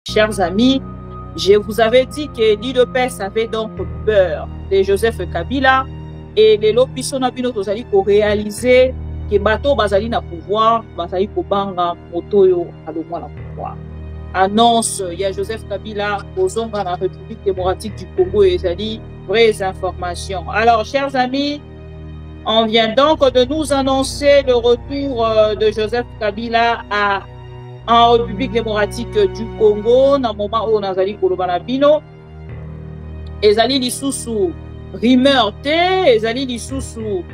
Chers amis, je vous avais dit que l'UDPS avait donc peur de Joseph Kabila et les lobisona bino tozali ko réaliser que bato bazali na pouvoir, bazali ko banga motoyo alongwa na pouvoir. Annonce il y a Joseph Kabila kozonga na République démocratique du Congo et ezali vraies informations. Alors chers amis, on vient donc de nous annoncer le retour de Joseph Kabila en République démocratique du Congo, dans le moment où on a zali kolobana bino, ezali lisusu rumeur te, ezali lisusu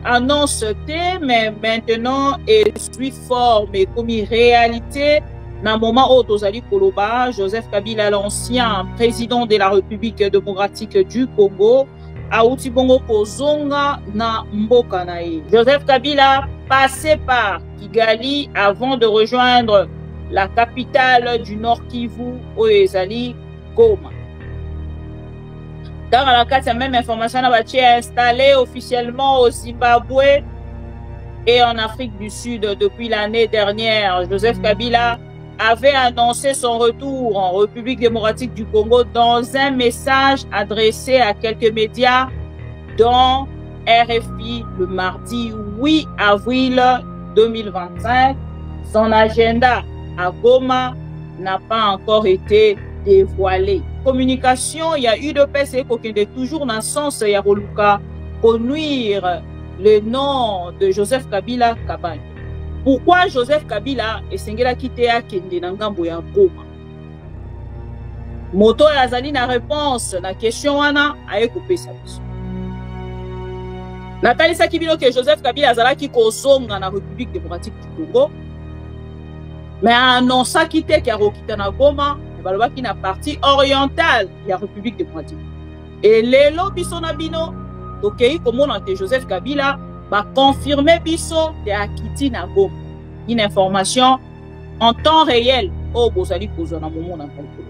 annonce te, mais maintenant elle suit forme et comme réalité, dans le moment où tozali koloba, Joseph Kabila, l'ancien président de la République démocratique du Congo, auti bongo kozonga na mboka na ye. Joseph Kabila passé par Kigali avant de rejoindre la capitale du Nord Kivu, ezali Goma. Dans la carte, même information est installée officiellement au Zimbabwe et en Afrique du Sud depuis l'année dernière. Joseph Kabila avait annoncé son retour en République démocratique du Congo dans un message adressé à quelques médias, dont RFI le mardi 8 avril 2025. Son agenda à Goma n'a pas encore été dévoilé. Communication, il y a eu de PC qui est toujours dans le sens il y a pour nuire le nom de Joseph Kabila Kabang. Pourquoi Joseph Kabila est sengela quitté à Kende Nangambo ya Goma? Moto azali na réponse na question wana aye couper sa biso. Nathalie Sakibino que Joseph Kabila azalaki kozonga na République démocratique du Congo. Mais annonça quitté ki arokita na Goma, balobaki na partie orientale ya République démocratique. Et lelo biso na bino tokei komona te Joseph Kabila va confirmer biso de akiti na Goma. Une information en temps réel au bozali kozona momo na Congo.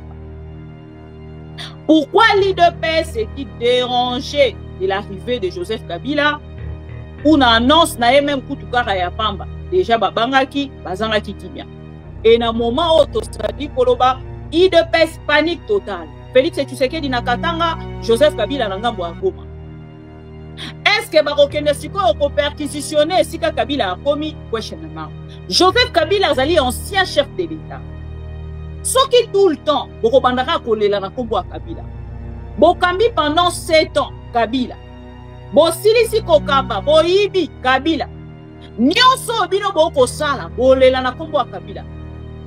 Pourquoi l'UDPS est-il dérangé de l'arrivée de Joseph Kabila? On annonce na même kutukara ya pamba. Déjà babangaki, bazangaki kimia. Et na moment où tosali koloba, l'UDPS panique totale. Félix Tshisekedi na katanga, Joseph Kabila na ngambo ya Goma. Est-ce que Barokende Siko a perquisitionné si Kabila a commis questionnement? Joseph Kabila azali ancien chef de l'État. Ce qui tout le temps, Bokobandaka kolela na kombo Kabila. Bokambi pendant 7 ans, Kabila. Bosilisi kokamba, boyibi Kabila. Nyonso bino boko sala, bolela na kombo Kabila.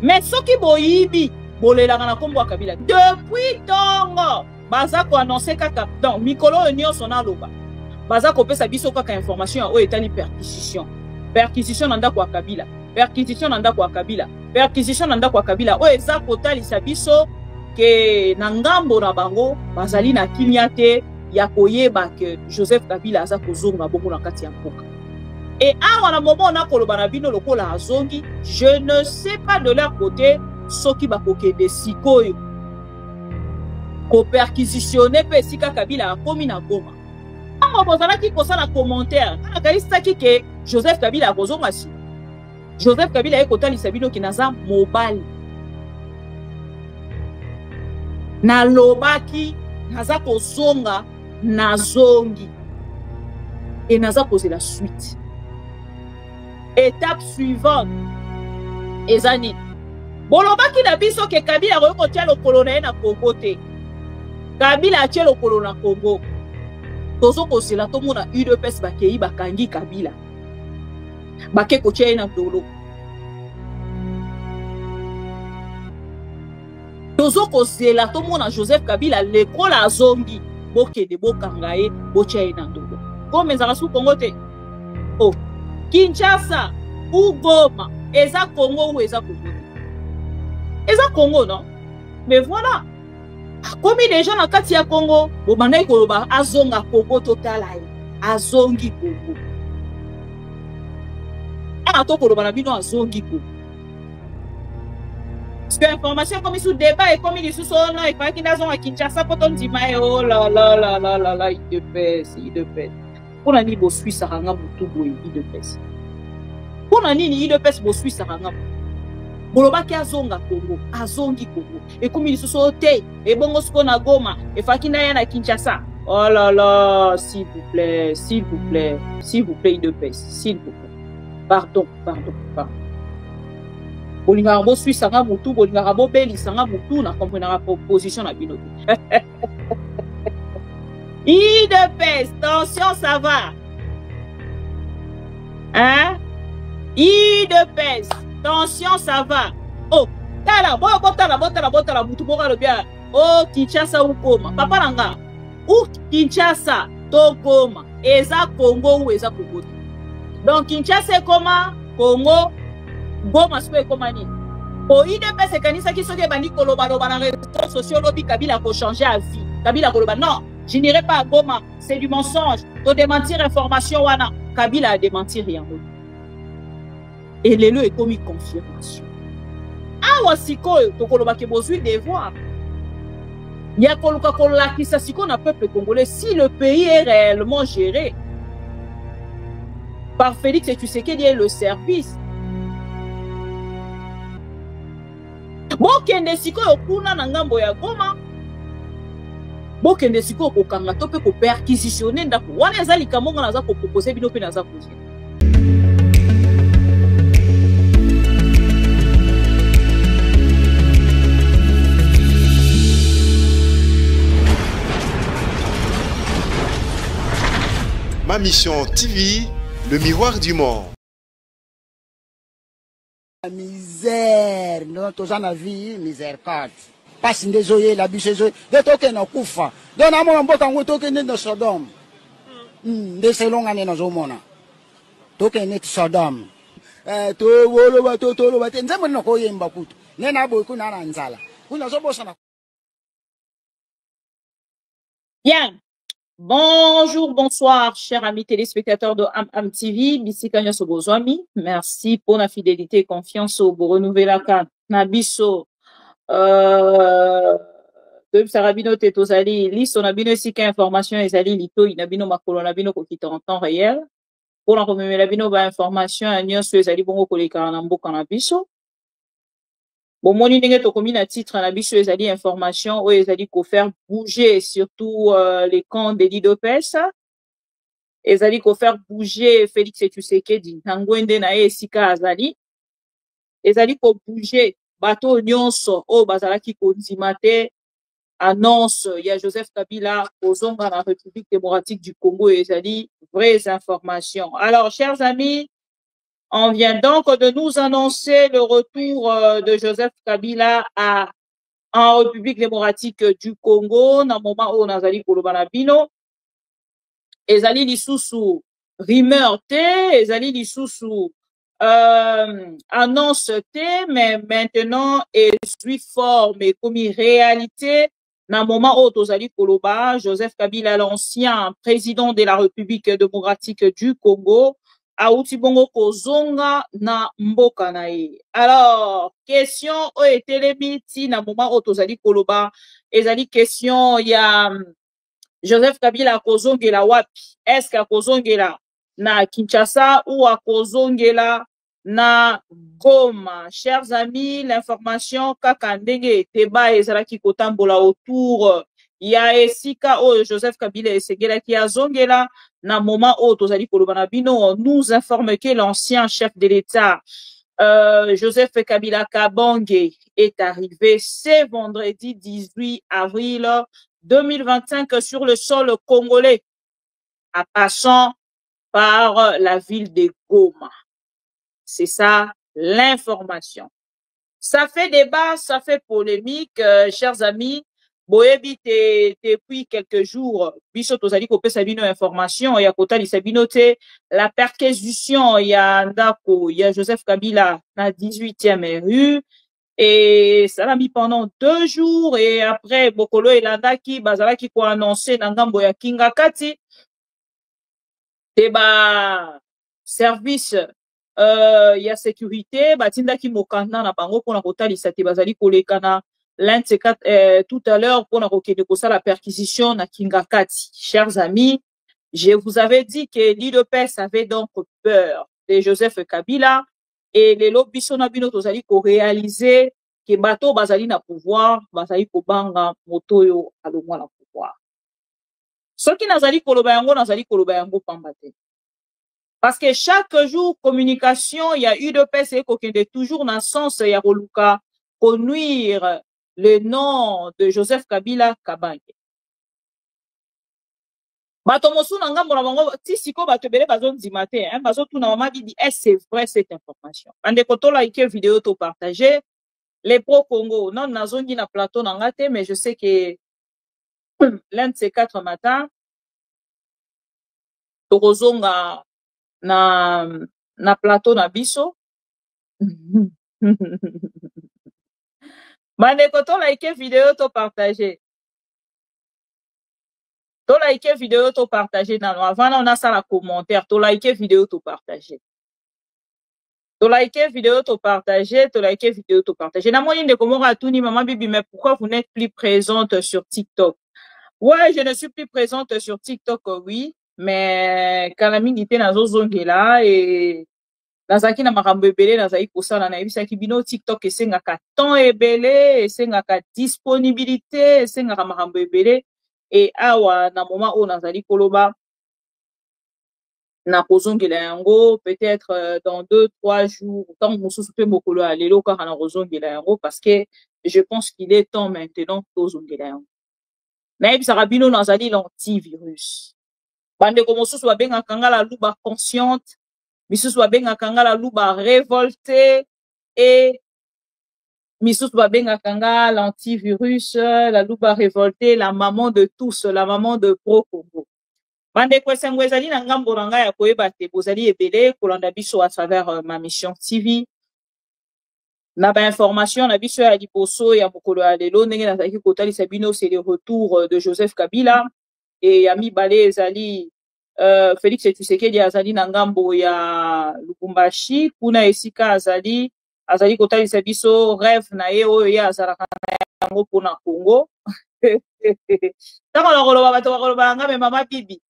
Mais ce qui boyibi, bolela na kombo Kabila. Depuis tongo, baza ko annoncer kaka dans mikolo nyonso na loba. Baza ko pesa biso kaka information o etali perquisition. Perquisition nanda kwa Kabila. Perquisition nanda kwa Kabila. Perquisition nanda kwa Kabila. O eza kotalisa biso ke na ngambo na bango bazali na kimiate ya koyeba ke Joseph Kabila aza kozonga bongo na kati ya mboka. Et awa na moment na koloba na bino lokola azongi, je ne sais pas de leur côté soki bakoke de sikoyo ko perquisitionner pe sika Kabila akomi na Goma. On va qui kosala commentaire. Kaisaki ke Joseph Kabila kozonga si. Joseph Kabila e kotalisa bino ki naza mobile. Na lobaki naza kozonga na zongi. Et naza poser la suite. Étape suivante. Ezani. Bolobaki na biso ke Kabila ko tia lokolo na Congo te. Kabila tia lokolo na Congo. Tozo kosela to mona UDPS bakei bakangi Kabila. Bake ko tia na dolo. Tozo kosela to mona Joseph Kabila lekola zongi boke de bokangaye bo tia na dolo. Comme ezala su Congo te. Oh, Kinshasa ou Goma, eza Congo ou eza Congo. Eza Congo non? Mais voilà. Comme les gens dans Katia Congo, bobanda koloba azonga Congo total ay. Azongi Congo. Ato koloba na bino azongi Congo. Parce que information comme sous débat et comme il sous son nom et pas qu'il a zonga Kinshasa pour ton dimae oh là là là là là là il de pèse. Pour nani bo Suisse ranga mutu boy il de pèse. Pour nani ni il de pèse bo Suisse ranga. bolobaki azonga Congo, azongi Congo. Et comme il se sauté, et bon osko na Goma, et fakina ya na Kinshasa. Oh là là, s'il vous plaît, s'il vous plaît, s'il vous plaît, IDPS, s'il vous plaît. Pardon. Bolingara bo Suisse sanga mutu, bolingara bo Beli sanga mutu, na comprenera proposition na bino. IDPS, tension, ça va. Hein? IDPS, tension, ça va. Oh, tala, botala, mutu boka le bien. Oh, Kinshasa ou Goma. Papa nanga. Ou Kinshasa, to Goma. Eza Congo ou eza Congo. Donc Kinshasa comment? Congo, Goma c'est comment ni? Pour IDPS kanisa ki soki bandi koloba loba na réseaux sociaux lobi Kabila ko changer à vie. Kabila koloba non, je n'irai pas à Goma, c'est du mensonge. To démentir information wana. Kabila a démenti rien. Et l'élu est commis confirmation. Ah wasiko to koloba ke besoin de voir. Il y a koloka kolola ki sa siko na peuple congolais si le pays est réellement géré par Félix Tshisekedi et le service. Bokende sikoyo kuna na ngambo ya Goma. Bokende sikoyo kokanga to pe ko perquisitionner ndako. Wana ezali kamonga naza ko proposer bino pe naza ko dire. Ma mission TV, le miroir du monde. La misère, non, tous en a vie, misère, carte. Passe des oeufs, la bûche, de token en koufa. Donne à mon boc en token de Sodome. De ces longues années dans le monde. Token de Sodome. To wolo, to, nzemo no koyemba kutu. Nena boku na nzala. Kuna zobo sana. Bien. Bonjour, bonsoir, chers amis téléspectateurs de Am TV, Bisikanya Sobozwami. Merci pour la fidélité et confiance au Renouvelaka Nabiso. De Sarabino Tetozali, liste Nabino Sika information ezali lito inabino makolo nabino kokita en temps réel. Pour la remuer labino ba information anyo so ezali bongo koleka na mboka na biso. Bon, mon idée est au na titre na biso ezali information ou ezali ko faire bouger surtout les camps des IDPS. Ezali ko faire bouger Félix Tshisekedi nangwende na esika azali. Ezali ko bouger bato nyonso o bazalaki ko nzimate annonce il y a Joseph Kabila kozonga na République démocratique du Congo ezali vraies informations. Alors chers amis, on vient donc de nous annoncer le retour de Joseph Kabila en République démocratique du Congo. Na moment où nazali kolobana bino, ezali lisusu rumeur te, ezali lisusu annonce te, mais maintenant ezui forme comme réalité. Na moment où tozali koloba, Joseph Kabila, l'ancien président de la République démocratique du Congo, auti bongo kozonga na mboka na ye. Alors, question o etelemi ti na moment o tozali koloba, ezali question ya Joseph Kabila kozongela wapi? Est-ce que kozongela na Kinshasa ou kozongela na Goma? Chers amis, l'information kaka ndenge teba ezalaki kotambola autour ya esika o Joseph Kabila esegelaki azongela na moment où tozali kolobana bino nous informe que l'ancien chef de l'État Joseph Kabila Kabange est arrivé ce vendredi 18 avril 2025 sur le sol congolais en passant par la ville de Goma. C'est ça l'information. Ça fait débat, ça fait polémique, chers amis. Boyebi depuis quelques jours, biso tozali kopesa bino information ya kotali sabino te la perquisition ya ndako ya Joseph Kabila na 18e rue et ça l'a mis pendant 2 jours et après bokolo elandaki bazalaki ko annoncer na ngambo ya Kingakati te ba service ya sécurité batindaki mokanda na bango pona kotalisa te bazali kolekana l'un de ces quatre tout à l'heure pour la perquisition na Kingakati. Chers amis, je vous avais dit que l'IDPS avait donc peur de Joseph Kabila et les biso na bino tozali ko réaliser que bato bazali na pouvoir bazali ko banga moto yo alongwa na pouvoir. Soki nazali koloba yango pamba te. Parce que chaque jour, communication, il y a eu de PC qui toujours dans le sens, il y a Roluka, pour nuire le nom de Joseph Kabila Kabange. Bato mosu na ngambo na bango ti siko bato belé bazon di matin hein bazo tout na mama dit c'est vrai cette information. Ande ko to like vidéo to partager les pro Congo non nazongi na plateau na ngate mais je sais que l'un de ces 4 matins tokozonga na plateau na biso. Bandeko to like vidéo to partager. To like vidéo to partager na avant on a ça la commentaire to like vidéo to partager. To like vidéo to partager, to like vidéo to partager. Na moni de comment atuni maman bibi mais pourquoi vous n'êtes plus présente sur TikTok? Ouais, je ne suis plus présente sur TikTok oui, mais quand la mingi nazo zongela et nazaki na makambo ebele nazaki kosala na yebisaki bino TikTok esengaka temps ebele esengaka disponibilité esengaka makambo ebele et awa na moment oyo nazali koloba na kozongela yango peut-être dans 2-3 jours tant mosusu pe mokolo ya lelo kaka na kozongela yango parce que je pense qu'il est temps maintenant tozongela yango nayebisaka bino nazali l'antivirus bandeko mosusu babengaka nga la luba consciente misusu babengaka nga la luba révolté et misusu babengaka nga l'antivirus la luba révolté la maman de tous la maman de Pro Congo. Bandeko esengo ezali na ngambo na ngai ya koyeba te bozali ebele kolanda biso à travers ma mission TV na ba information na biso ya liboso ya mokolo ya lelo ndenge nazalaki kotalisa bino c'est le retour de Joseph Kabila et ya mibale ezali Félix Tshisekedi azali na ngambo ya Lubumbashi kuna esika azali kotalisa biso rêve na ye oyo ye azalaka na yango mpona Congo ntango na koloba bato bakoloba nga me mama bibi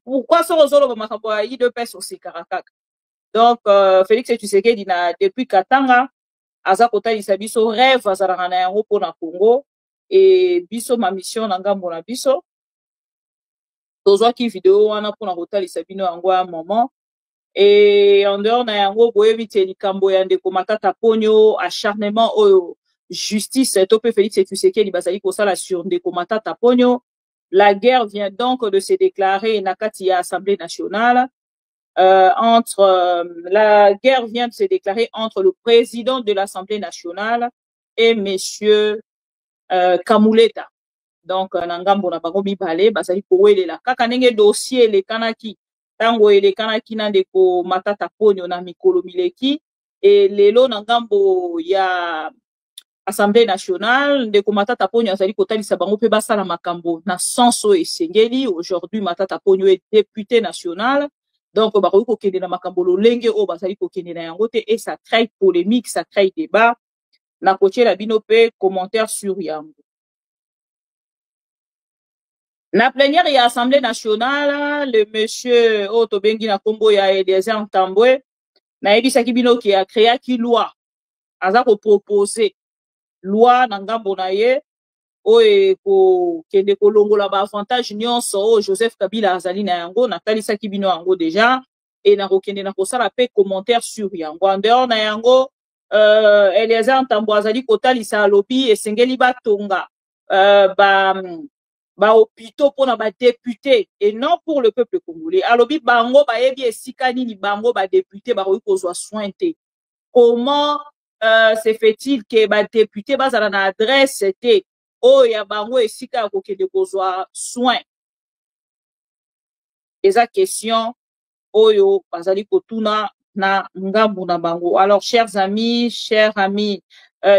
pourquoi ce rosolo makambo ya IDPS osekaka kaka donc Félix Tshisekedi na depuis Katanga aza kotalisa biso rêve azalaka na yango mpona Congo et biso ma mission na ngambo na biso tozwaki video wana mpona kotalisa bino yango ya moment et en dehors na yango boyebi te likambo ya ndeko Matata Ponyo acharnement oyo justice to pe Félix Tshisekedi bazali kosala sur ndeko Matata Ponyo. La guerre vient donc de se déclarer na kati ya Assemblée nationale la guerre vient de se déclarer entre le président de l'Assemblée nationale et monsieur Kamuleta. Donc nangambo na bango mibale bazali kowelela kaka ndenge dossier elekanaki tango elekanaki na ndeko Matata Ponyo na mikolo mileki et lelo nangambo ya Assemblée nationale ndeko Matata Ponyo azali kotalisa bango pe basala makambo na senso esengeli. Aujourd'hui Matata Ponyo est député national donc bakoki kokende na makambo lolenge o bazali kokende na yango te et ça crée polémique, ça crée débat na kotiela bino pe commentaire sur yango. Na plénière ya Assemblée nationale, le monsieur Otobengi na kombo ya Eliezer Ntambwe na yebisaki bino ki a créé ki loi aza ko proposer loi na ngambo na ye oyo ko kende kolongola ba avantage nyonso o Joseph Kabila azali na yango na talisaki bino yango déjà et na kokende na kosala pe commentaire sur yango en dehors na yango Eliezer Ntambwe azali kotalisa alobi esengeli batonga ba hôpitaux pour na ba député et non pour le peuple congolais. Alobi bango ba yebi esika nini bango ba député ba kozwa soin te. Comment se fait-il que ba député bazala na adresse te o ya bango esika ko kende kozwa soin? Eza question oyo bazali kotuna na ngambu na bango. Alors chers amis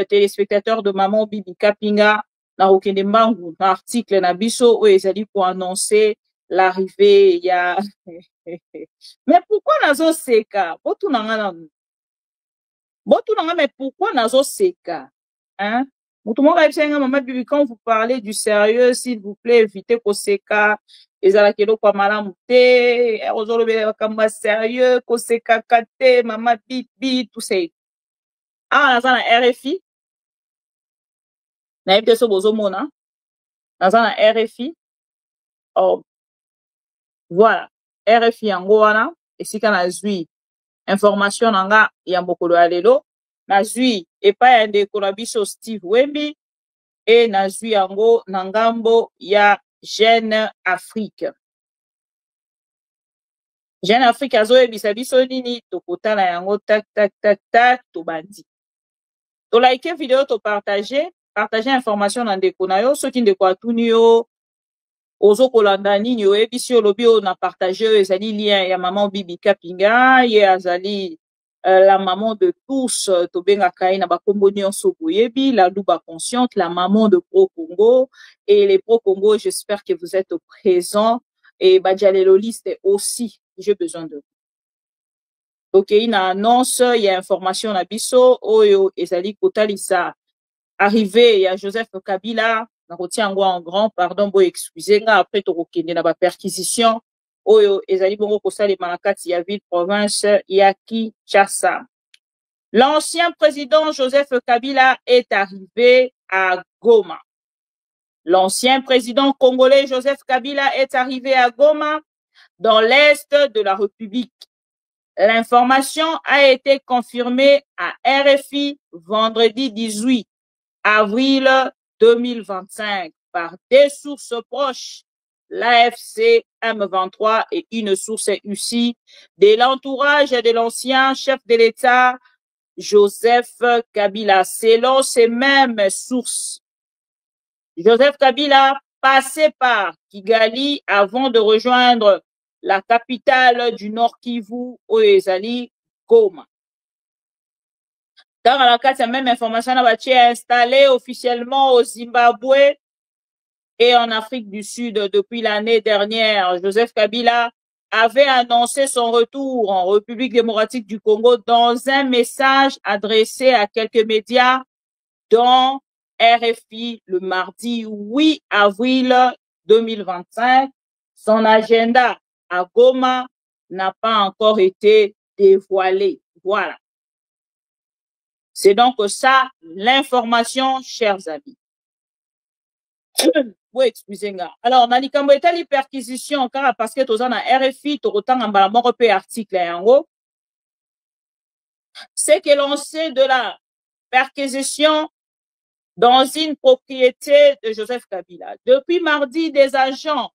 téléspectateurs de Maman Bibi Kapinga na okende mbangu na article na biso oyo ezali pour annoncer l'arrivée ya mais pourquoi nazo seka botuna nga mais pourquoi nazo seka hein Maman Bibi, quand vous parlez du sérieux, s'il vous plaît, évitez Koseka, Ezalakelo kwa malamu te, ozolobe kamba sérieux, Koseka kate, Maman Bibi, tout ça. Ah, naza na RFI. Na yebite so bozomona. Naza na RFI. Oh, voilà. RFI yango wana, esika na zui. Information nanga ya mokolo ya lelo. Na zui, epa ya ndeko na biso Steve Wembi. Et na zui yango na ngambo ya Jeune Afrique. Jeune Afrique azoyebisa biso nini tokotana yango tak tak tak tak tobandi. To like video to partager information na ndeko na yo soki ndeko atuni yo ozo kolanda nini oyebisi olobi o na partager ezali lien ya maman Bibi Kapinga ye azali la maman de tous tobengaka ye na bakombo nyonso boyebi la Luba consciente, la maman de Pro Congo et les Pro Congo, j'espère que vous êtes présents et Badjalelo liste aussi, j'ai besoin de vous. Ok, une annonce, il y a information na biso oyo ezali kotalisa arrivé ya Joseph Kabila na retiens en grand pardon bo excusez nga après to kokende na ba perquisition oyo ezali bongo kosala manakati ya ville province ya Kinshasa. L'ancien président Joseph Kabila est arrivé à Goma. L'ancien président congolais Joseph Kabila est arrivé à Goma dans l'est de la République. L'information a été confirmée à RFI vendredi 18 avril 2025 par des sources proches, l'AFC M23 et une source ici de l'entourage de l'ancien chef de l'État Joseph Kabila. Selon ces mêmes sources, Joseph Kabila passait par Kigali avant de rejoindre la capitale du Nord Kivu, Oyezali, Goma. Dans la carte, même information est installée officiellement au Zimbabwe et en Afrique du Sud depuis l'année dernière. Joseph Kabila avait annoncé son retour en République démocratique du Congo dans un message adressé à quelques médias, dont RFI le mardi 8 avril 2025. Son agenda à Goma n'a pas encore été dévoilé. Voilà. C'est donc ça l'information, chers amis. Oui, excusez-moi. Alors, na likambo etali perquisition car parce que toza na RFI to kotanga mbala moko pe article yango. C'est que l'on sait de la perquisition dans une propriété de Joseph Kabila. Depuis mardi, des agents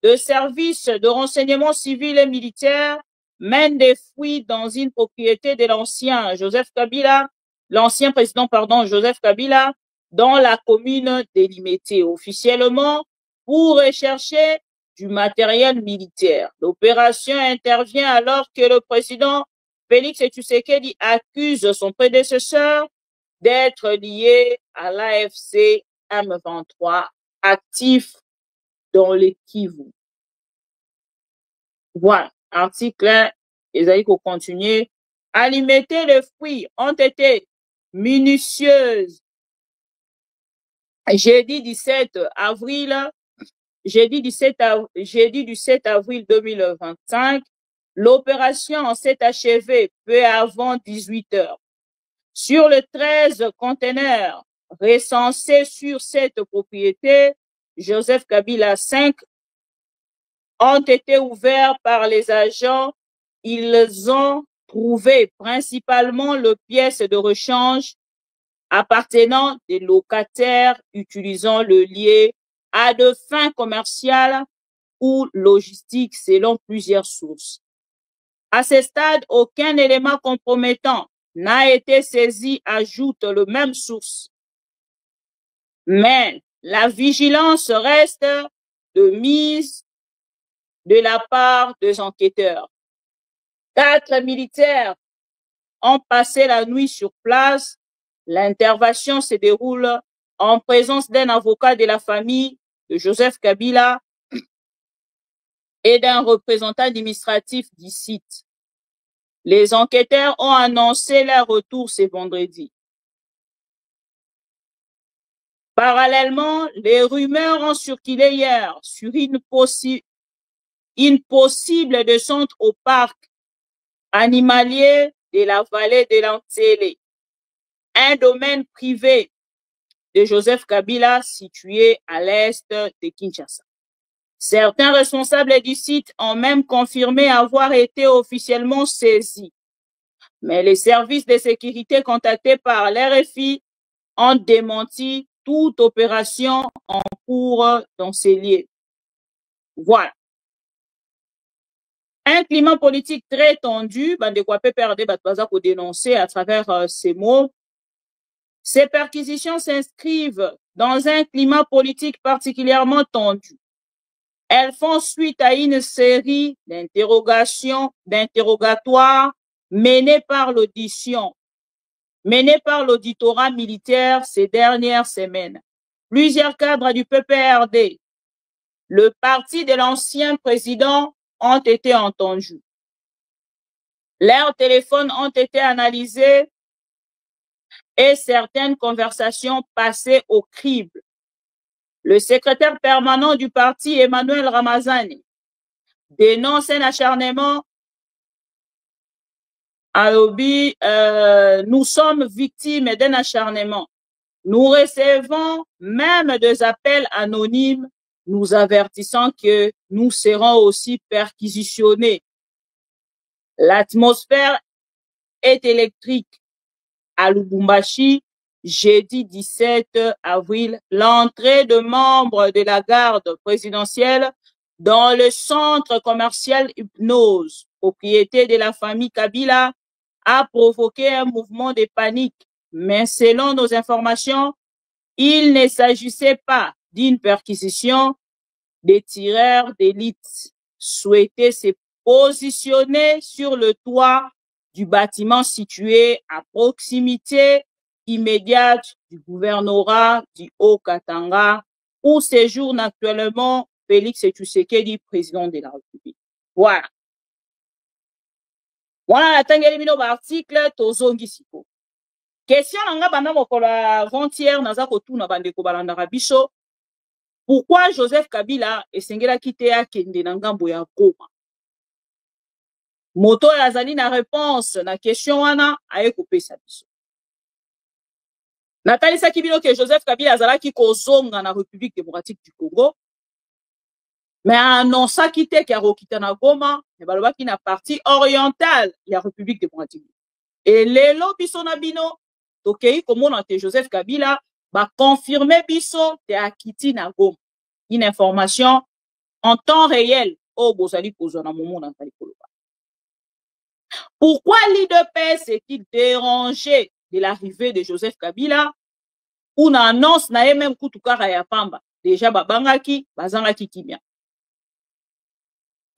de services de renseignement civil et militaire mènent des fouilles dans une propriété de l'ancien Joseph Kabila, l'ancien président, pardon, Joseph Kabila, dans la commune de Limete, officiellement pour rechercher du matériel militaire. L'opération intervient alors que le président Félix Tshisekedi accuse son prédécesseur d'être lié à l'AFC M23 actif dans les Kivu. Voilà, article, les aïeux qu'on continue. À limiter, les fruits ont été minutieuses. Jeudi du 7 avril 2025, l'opération s'est achevée peu avant 18 heures. Sur les 13 conteneurs recensés sur cette propriété, Joseph Kabila 5 ont été ouverts par les agents. Ils ont trouvé principalement les pièces de rechange appartenant des locataires utilisant le lieu à de fins commerciales ou logistiques selon plusieurs sources. À ce stade, aucun élément compromettant n'a été saisi, ajoute le même source. Mais la vigilance reste de mise de la part des enquêteurs. 4 militaires ont passé la nuit sur place. L'intervention se déroule en présence d'un avocat de la famille de Joseph Kabila et d'un représentant administratif du site. Les enquêteurs ont annoncé leur retour ce vendredi. Parallèlement, les rumeurs ont circulé hier sur une possible descente au parc animalier de la vallée de l'Antsele, un domaine privé de Joseph Kabila situé à l'est de Kinshasa. Certains responsables du site ont même confirmé avoir été officiellement saisis. Mais les services de sécurité contactés par l'RFI ont démenti toute opération en cours dans ces lieux. Voilà. Un climat politique très tendu, Bandekwa PPRD Batbaza pour dénoncer à travers ces mots. Ces perquisitions s'inscrivent dans un climat politique particulièrement tendu. Elles font suite à une série d'interrogatoires menés par l'auditorat militaire ces dernières semaines. Plusieurs cadres du PPRD, le parti de l'ancien président, ont été entendus. Leurs téléphones ont été analysés et certaines conversations passées au crible. Le secrétaire permanent du parti, Emmanuel Ramazani, dénonce un acharnement. Nous sommes victimes d'un acharnement. Nous recevons même des appels anonymes nous avertissant que nous serons aussi perquisitionnés. L'atmosphère est électrique. À Lubumbashi, jeudi 17 avril, l'entrée de membres de la garde présidentielle dans le centre commercial Hypnose, propriété de la famille Kabila, a provoqué un mouvement de panique. Mais selon nos informations, il ne s'agissait pas d'une perquisition. Des tireurs d'élite souhaitaient se positionner sur le toit du bâtiment situé à proximité immédiate du gouvernorat du Haut-Katanga où séjourne actuellement Félix Tshisekedi, président de la République. Voilà. Voilà la tangeli bino ba article tozongi siko. Question nanga banda mokolo avant-hier naza kotuna bandeko balandaka biso. Pourquoi Joseph Kabila esengela kite akende na ngambo ya Goma? Moto yazali na réponse na question wana aye kopesa biso. Natalisa kibino ke Joseph Kabila azalaki kozonga na République démocratique du Congo. Mais annonça kite ki arokita na Goma, ne balobaki na partie orientale ya République démocratique. Et lelo biso na bino tokei komona te Joseph Kabila ba confirmer biso te akiti na Goma. Une information en temps réel au bozali kozona momo na tali koloba. Pourquoi l'IDPS est-il dérangé de l'arrivée de Joseph Kabila ou na annonce na même kutukara ya pamba déjà babangaki bazangaki kimia.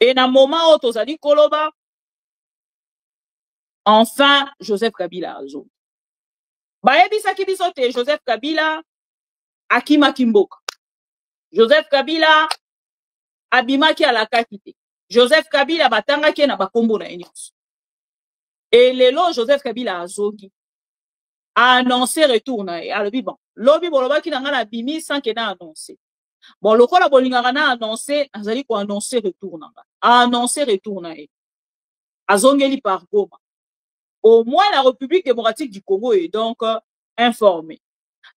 Et na moment où tozali koloba enfin Joseph Kabila azo. Bayebisaki biso te Joseph Kabila akima kimboka. Joseph Kabila abimaki alakaki te. Joseph Kabila batangaki na bakombo na nyonso. Et lelo Joseph Kabila azoki a annoncé retour na e. Alobi bon, lobi bolobaki na ngana bimi sans que na annoncé. Bon, lokola bolingaka na annoncé, azali ko annoncer retour na nga. A annoncé retour na e. Azongeli par Goma. Au moins la République démocratique du Congo est donc informée.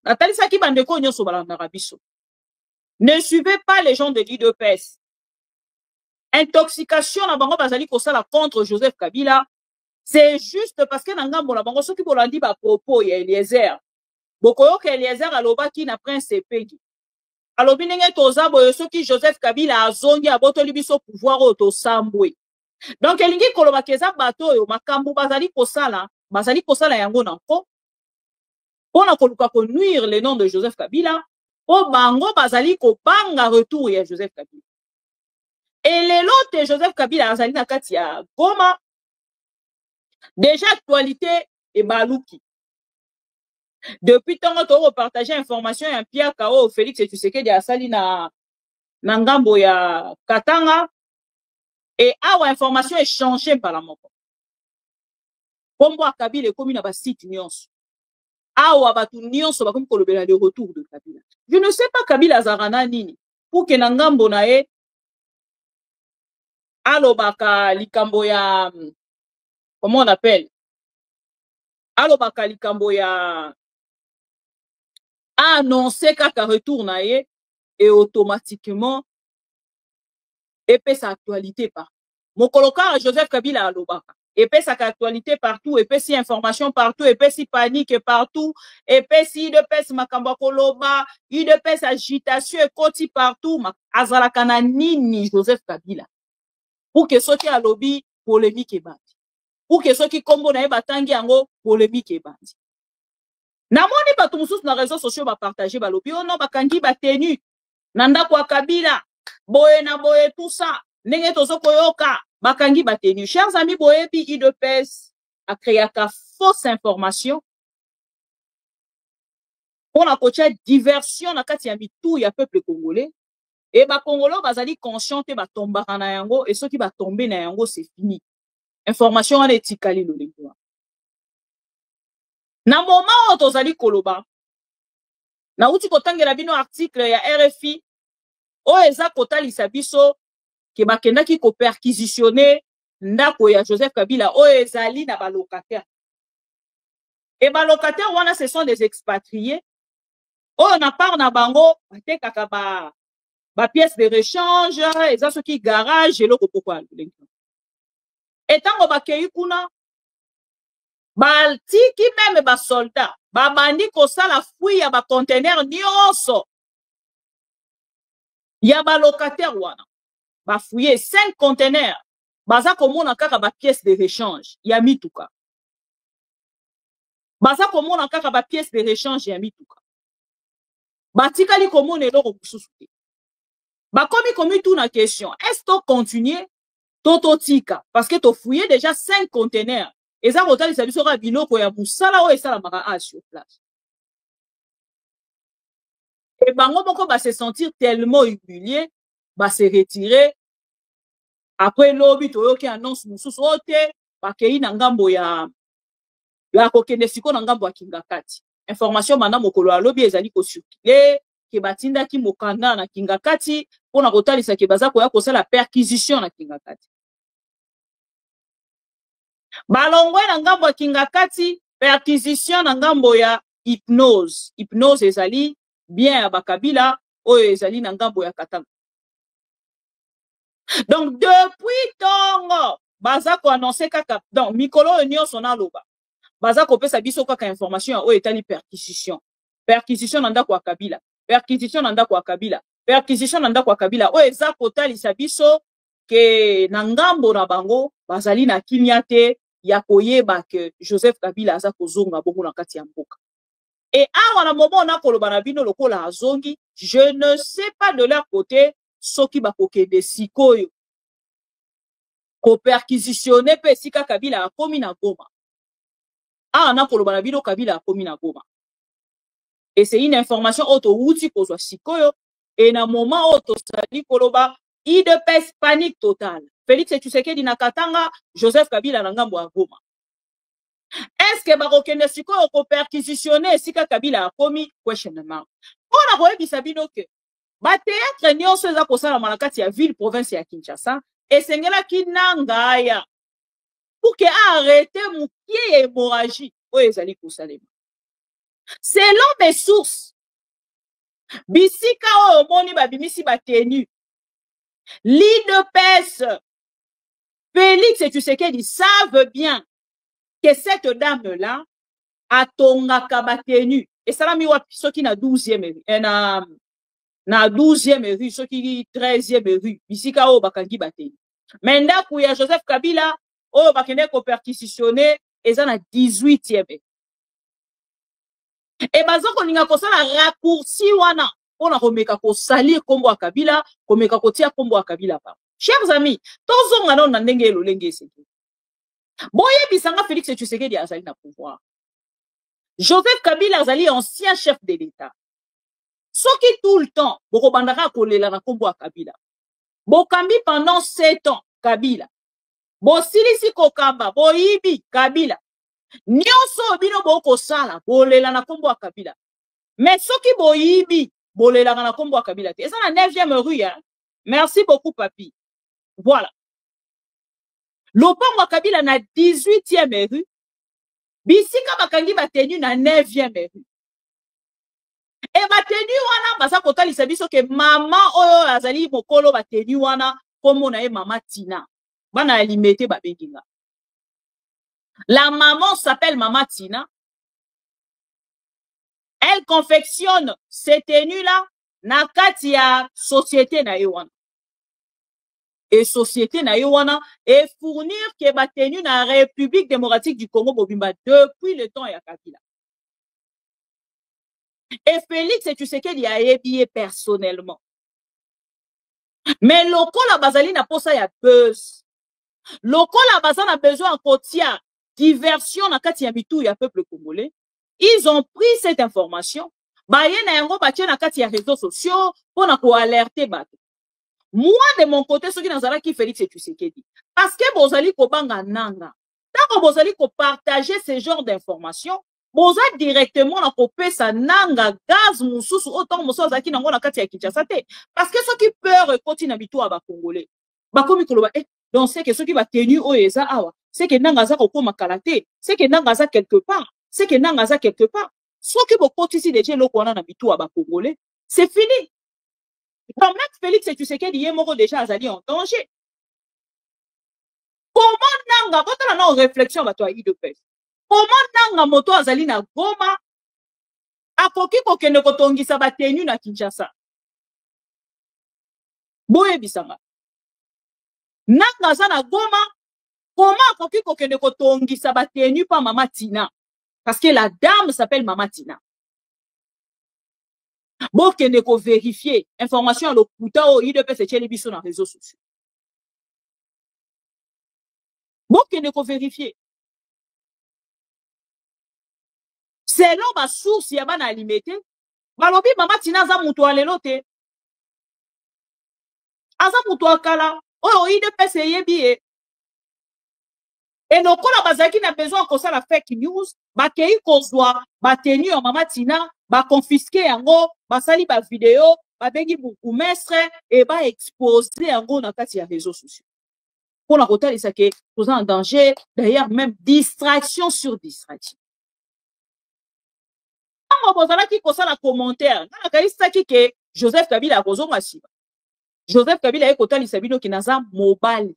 Nathalie Saki bandeko nyonso balandaka biso. Ne suivez pas les gens de l'IDPS. Intoxication na bango bazali kosala contre Joseph Kabila. C'est juste parce que nangambo na bango soki bolandi ba propos ya Eliezer. Bokoyo ke Eliezer alobaki na prince Epegi. Alobi ndenge toza boyo soki Joseph Kabila azongi abotoli biso pouvoir o to sambwe. Donc elingi koloba keza bato oyo makambo bazali kosala yango na nko. Pona koluka ko nuire le nom de Joseph Kabila. O bango bazali ko banga retour ya Joseph Kabila. Et l'autre Joseph Kabila azali na kati ya Goma. Déjà actualité et baluki. Depuis tant que tu partager information et un Pierre Kao Félix et tu sais que asali na ngambo ya Katanga et awa information est changée par la moko. Kombo Kabila comme na ba site nyonso. Awa batu nyonso ba comme kolobela le retour de Kabila. Je ne sais pas Kabila Zarana nini. Pour que Nangambo nae, alobaka likambo ya, comment on appelle? Alobaka likambo ya, a annoncé kaka retour nae, et automatiquement, épée sa actualité par. Mon coloca Joseph Kabila alobaka. Épée sa actualité partout, épée si information partout, épée si panique partout, épée si de pèse makamba koloba, de pèse agitation et koti partout, azalakana nini Joseph Kabila. Pour que ceux qui a lobby polémique et bandi. Pour que ceux qui combo na batangi yango polémique et bandi. Namoni bato mususu na réseaux sociaux ba partager ba lobby, oh non bakangi ba tenu. Nanda kwa Kabila, boye na boye tout ça. Nenge tozo koyoka. Bakangi batenu. Chers amis, boyebi IDPS a créé une fausse information. On a coaché diversion na kati ya mitu ya peuple congolais. Et ba Congolais bazali conscient te ba tombaka na yango et ceux qui ba tomber na yango c'est fini. Information en etikali lo lingwa. Na moment où tozali koloba. Na uti kotangela bino article ya RFI o eza kotalisa biso ke bakendaki ko perquisitionner ndako ya Joseph Kabila o ezali na balocataire. Et balocataire wana ce sont des expatriés. O na part na bango batekaka ba pièces de rechange, eza soki garage eloko poko alengi. Et tango bakei kuna baltiki même ba soldat, ba bandi kosala fouille ya ba conteneur nyonso. Ya balocataire wana. Ba fouiller 5 conteneurs. Baza komona kaka ba pièces de rechange ya mituka. Baza komona kaka ba pièces de rechange ya mituka. Batikali komona eloko kususu te. Bakomi komi tout na question. Est-ce que continuer toto tika parce que to fouiller déjà 5 conteneurs. Eza kotali sa biso ka biloko ya musala o esala maka a sur place. Et bango moko ba se sentir tellement humilié, ba se retirer. Après lobby toyoki annonce mususu ote bakei na ngambo ya kokende siko na ngambo ya Kingakati. Information mana mokolo ya lobby ezali ko circuler ke batinda ki mokanda na Kingakati pona kotalisa ke baza koya kosala perquisition na Kingakati. Balongwe na ngambo ya Kingakati perquisition na ngambo ya hypnose. Hypnose ezali bien ya bakabila oyo ezali na ngambo ya Katanga. Donc depuis tongo baza ko annoncer kaka donc mikolo union sona loba baza ko pesa biso kaka information o etali perquisition nanda kwa Kabila perquisition nanda kwa Kabila perquisition nanda kwa Kabila o eza ko talisa biso ke na ngambo na bango bazali na kimia te ya koyeba ke Joseph Kabila aza kozonga bongo na kati ya mboka. Et awa na moment na koloba na bino lokola azongi, je ne sais pas de leur côté soki bakoke de sikoyo ko perquisitionner pe sika Kabila akomi na Goma. Ah na koloba na bino Kabila akomi na Goma. Et c'est une information auto wuti kozwa sikoyo et na moment auto sali koloba IDPS panique totale. Félix Tshisekedi na Katanga, Joseph Kabila na ngambo ya Goma. Est-ce que bakokende sikoyo ko perquisitionner sika Kabila akomi? Question mark. On a koyebisa bino ke ba théâtre nyonso eza kosala na kati ya ville province ya Kinshasa esengela kinangaya pour que arrêter mukie hémorragie oyo ezali kosalema. Selon mes sources, bisika oyo moni babimisi batenu l'IDPS Félix Tshisekedi savent bien que cette dame-là a tongaka batenu et salami wapi soki na 12e na 12e rue soki 13e rue bisika o bakangi bateni mais ndaku ya Joseph Kabila o bakende ko perquisitionner eza na 18e et bazoko ninga kosala raccourci wana pona komeka ko salir kombo ya Kabila komeka kotia kombo ya Kabila pa. Chers amis, tozonga na ndenge elolenge eseki boye bisanga Félix Tshisekedi azali na pouvoir. Joseph Kabila azali ancien chef de l'État. Soki tout le temps, boko bandaka kolela na kombo ya Kabila. Bokambi pendant 7 ans, Kabila. Bosilisi kokamba, boyibi Kabila. Nyonso bino boko sala, bolela na kombo ya Kabila. Mais soki boyibi, bolelaka na kombo ya Kabila te. Eza na 9e rue, hein? Merci beaucoup, papi. Voilà. Lopango ya Kabila na 18e rue. Bisika bakangi batenu na 9e rue. Et batenu wana baza kotalisa biso ke mama oyo azali mokolo batenu wana kombo na ye mama Tina. Bana alimete babenginga. La maman s'appelle Mama Tina. Elle confectionne ces tenues-là na kati ya société na yewana. Et société na yewana et fournir que ba tenue na République démocratique du Congo Bobimba depuis le temps ya Kabila. Et Félix Tshisekedi a habillé personnellement. Mais lokola bazali na posa ya buzz. Lokola bazana besoin kotia diversion na kati ya mitu ya peuple congolais. Ils ont pris cette information. Baye na yango batie na kati ya réseaux sociaux pour na ko alerter bato. Moi de mon côté ce qui nazala ki Félix Tshisekedi parce que bozali ko banga nanga. Tant que bozali ko partager ce genre d'informations, boza directement na ko pesa nanga gaz mususu autant mususu azaki nango na kati ya Kinshasa te parce que ceux qui peur koti na bitu ba congolais. Ba komi koloba donc c'est que ceux qui va tenu oeza awa, c'est que nanga za ko koma kalaté, c'est que nanga za quelque part. C'est que Nangaza quelque part. Soit que beaucoup ici déjà le qu'on a habitu à Congolais, c'est fini. Quand même Félix et tu sais qu'il y a mort déjà azali en danger. Comment Nanga, quand on a une réflexion à toi IDPS. Comment Nanga moto azali na Goma a koki kokende kotongisa ba tenu na Kinshasa. Boye bisanga. Nanga za na Goma comment koki kokende kotongisa ba tenu pa Mama Tina. Parce que la dame s'appelle Mama Tina. Bon, qu'il ne faut vérifier. Information à l'okuta ou il de se tient sur les réseaux sociaux. Bon, qu'il ne faut vérifier. Selon ma source, il y a pas d'alimenter. Balobi Mama Tina za mutu alelote. Aza mutu akala. Oh, il de se yebiye. Et donc, on a besoin qu'on la fake news, bah, qu'il kozwa, bah, tenu en Mama Tina, bah, confisquer en gros, bah, sali, bah, vidéo, bah, bengi beaucoup mestre, et bah, exposer en gros dans les réseaux sociaux. Pour la route, c'est que, vous en danger, d'ailleurs, même distraction sur distraction. Quand on a qui la commentaire, que Joseph Kabila a raison massive. Joseph Kabila a écouté l'isabino qui n'a pas mobile.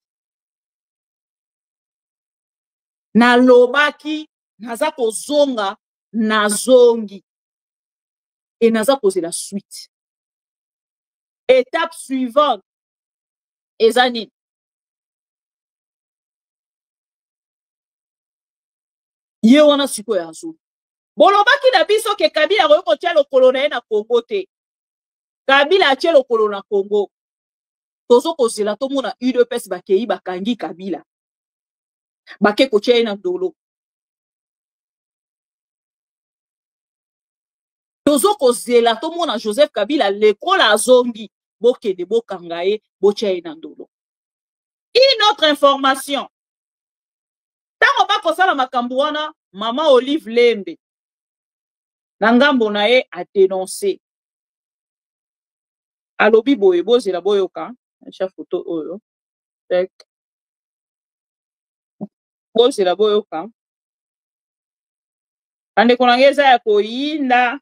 Na lobaki naza kozonga nazongi et naza poser la suite. Étape suivante ezani ye wana siko ya zo bolobaki na biso ke Kabila ko tia lokolo na ye na Congo te. Kabila atie lokolo na Congo tozo kozela to mona UDPS bakei bakangi Kabila bake kotia na dolo. Tozo kozela to mona Joseph Kabila lekola azongi boke de bokangaye botia na dolo. Une autre information. Tango ba kosala makambo wana Mama Olive Lembe na ngambo na ye a dénoncé. Alobi boye bozela boyoka cha photo oyo. Tek. Bozela boyoka. Ande konangeza ya koyinda.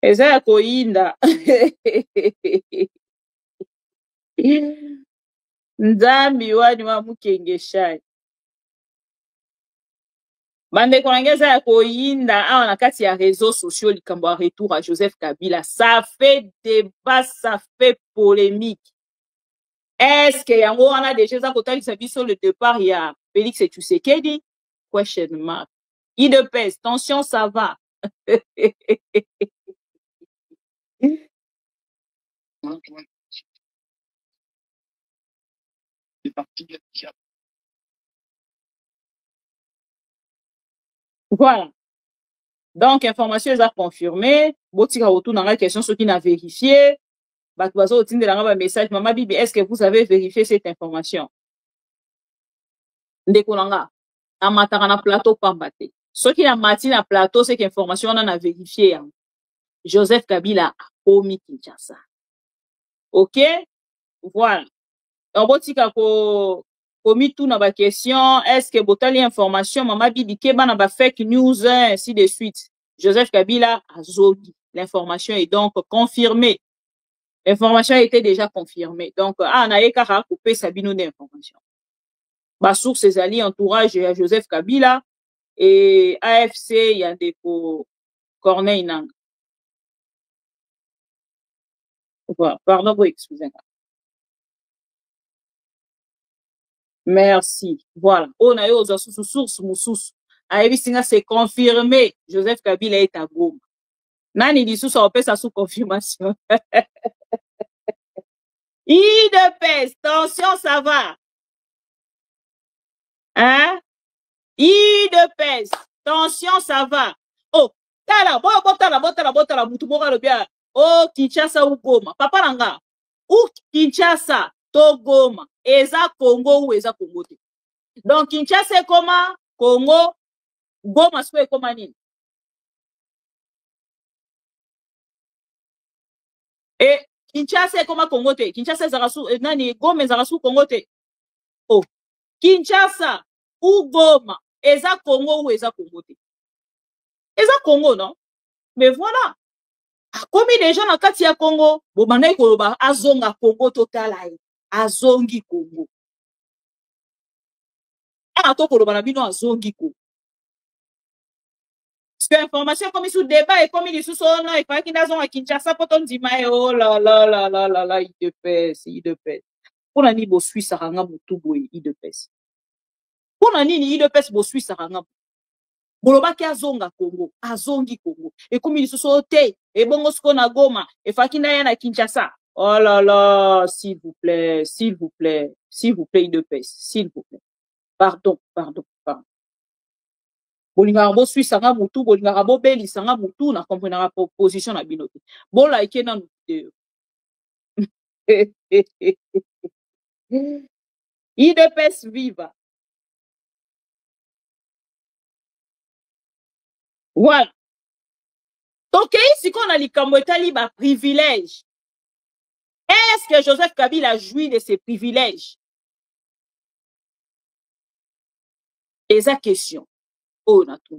Eza ya koyinda. Nzambi wani wa mukengeshai. Bande konangeza ya koyinda awa na kati ya réseaux sociaux likambo ya retour à Joseph Kabila. Ça fait débat, ça fait polémique. Est-ce que yango wana déjà za kotalisa biso le départ ya Félix Tshisekedi? Question mark. IDPS, tension ça va. Voilà. Donc, information est confirmée. Botika retour dans la question, ceux qui n'a vérifié. Batouazo au de la message, Maman Bibi, est-ce que vous avez vérifié cette information? ndeko nanga amataka na plateau pamba te soki na mati na plateau c'est qu'information on a vérifié yango Joseph Kabila akomi Kinshasa. Ok, voilà. On botika ko komi tout na ba question est-ce que botali information mama bibi keba na ba fake news ainsi de suite. Joseph Kabila azogi. L'information est donc confirmée. L'information a été déjà confirmée. Donc on a ekara couper sabino d'information. Ba source ezali entourage ya Joseph Kabila et AFC ya ndeko Corneille Nangaa. Voilà. Pardon, vous excusez-moi. Merci. Voilà. On a eu aux sources, mousous. Aïbisinga, c'est confirmé. Joseph Kabila est à Goma. Nani dit sous, on peut ça sous confirmation. IDPS, tension, ça va. Hein? IDPS, tension, ça va. Oh, tala, botala, mutumora le bien. Oh, Kinshasa ou Goma. Papa Nanga. Ou Kinshasa, to Goma. Eza Congo ou Eza Congo. Donc, Kinshasa est comment? Congo, Goma est comment nini? Et Kinshasa est comment Congo te? Kinshasa Zarasu, nani, Goma Zarasu Congo te? Oh, Kinshasa ou Goma, Eza Congo ou Eza Congo te? Eza Congo, non? Mais voilà. Comme les gens dans Katia Congo, bon, maintenant, Koloba, Azonga Congo total, Azongi Congo. Ah, to Koloba, Nabino, Azongi Congo. Parce que l'information, comme il sous débat et comme il est sous son nom, il fallait qu'il ait un Kinshasa, pour ton dit, oh là là là là là là, il de pèse. Pour la nibo Suisse, Aranga, Moutouboué, il de pèse. Pour la nini, il de pèse, Bo Suisse, Aranga. Bolobaki azonga Congo, azongi Congo. Et comme il se saute, et bon, on a Goma, et Fakina na Kinshasa. Oh là là, s'il vous plaît, il de paix, s'il vous plaît. Pardon. Bolingarabo Suisse, Sanga Moutou, Bolingarabo Beli, Sanga Moutou, na comprenera proposition na binote. Bon, là, il y a dans il de paix viva. Voilà. Donc, ici, qu'on a les privilèges. Est-ce que Joseph Kabila jouit de ses privilèges? Et sa question. Oh, on a tout.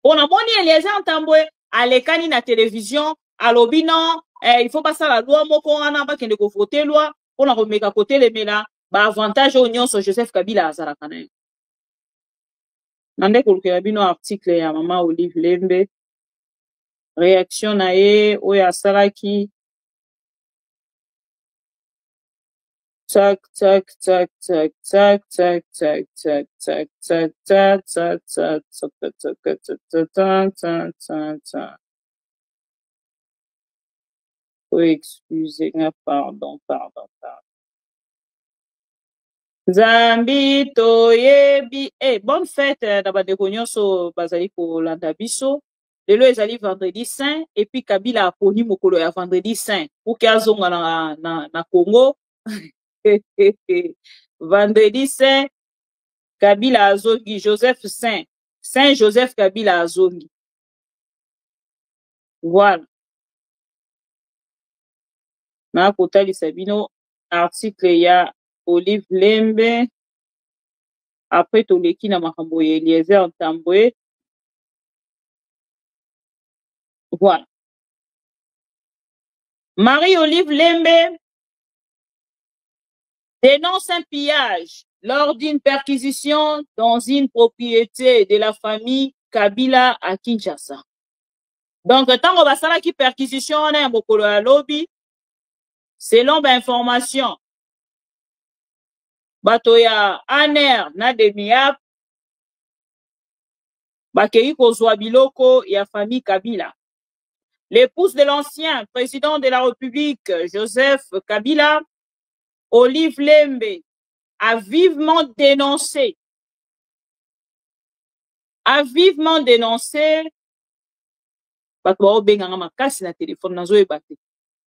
On a moni Eliezer Ntambwe, à l'écran na télévision, à l'obino, il faut passer la loi, moko wana ba kende ko voter loi, on a remis à côté les mela, ba avantage union sur Joseph Kabila azarakana. Nande ko le bino article ya mama Olive Lembe. Réaction na ye, oya saraki. Tac. Oui, excusez-moi, pardon. Zambi toyebi. Bonne fête d'abord de nyonso bazali ko landa biso. Lelo ezali vendredi saint et puis Kabila a poni mokolo ya vendredi saint pour qu'azonga na Congo. Vendredi saint Kabila azongi Joseph Saint Joseph Kabila azongi. Voilà. Na kotali sabino article ya Olive Lembe. Après toleki na makambo ya Eliezer Ntambwe. Voilà. Marie-Olive Lembe dénonce un pillage lors d'une perquisition dans une propriété de la famille Kabila à Kinshasa. Donc, tant qu'on va savoir qui perquisition on a un bokolo à lobby, selon l'information, batoya aner na demiap, bakei kozwa biloko ya famille Kabila. L'épouse de l'ancien président de la République, Joseph Kabila, Olive Lembe, a vivement dénoncé bato bao benganga makasi na téléphone nazo ebate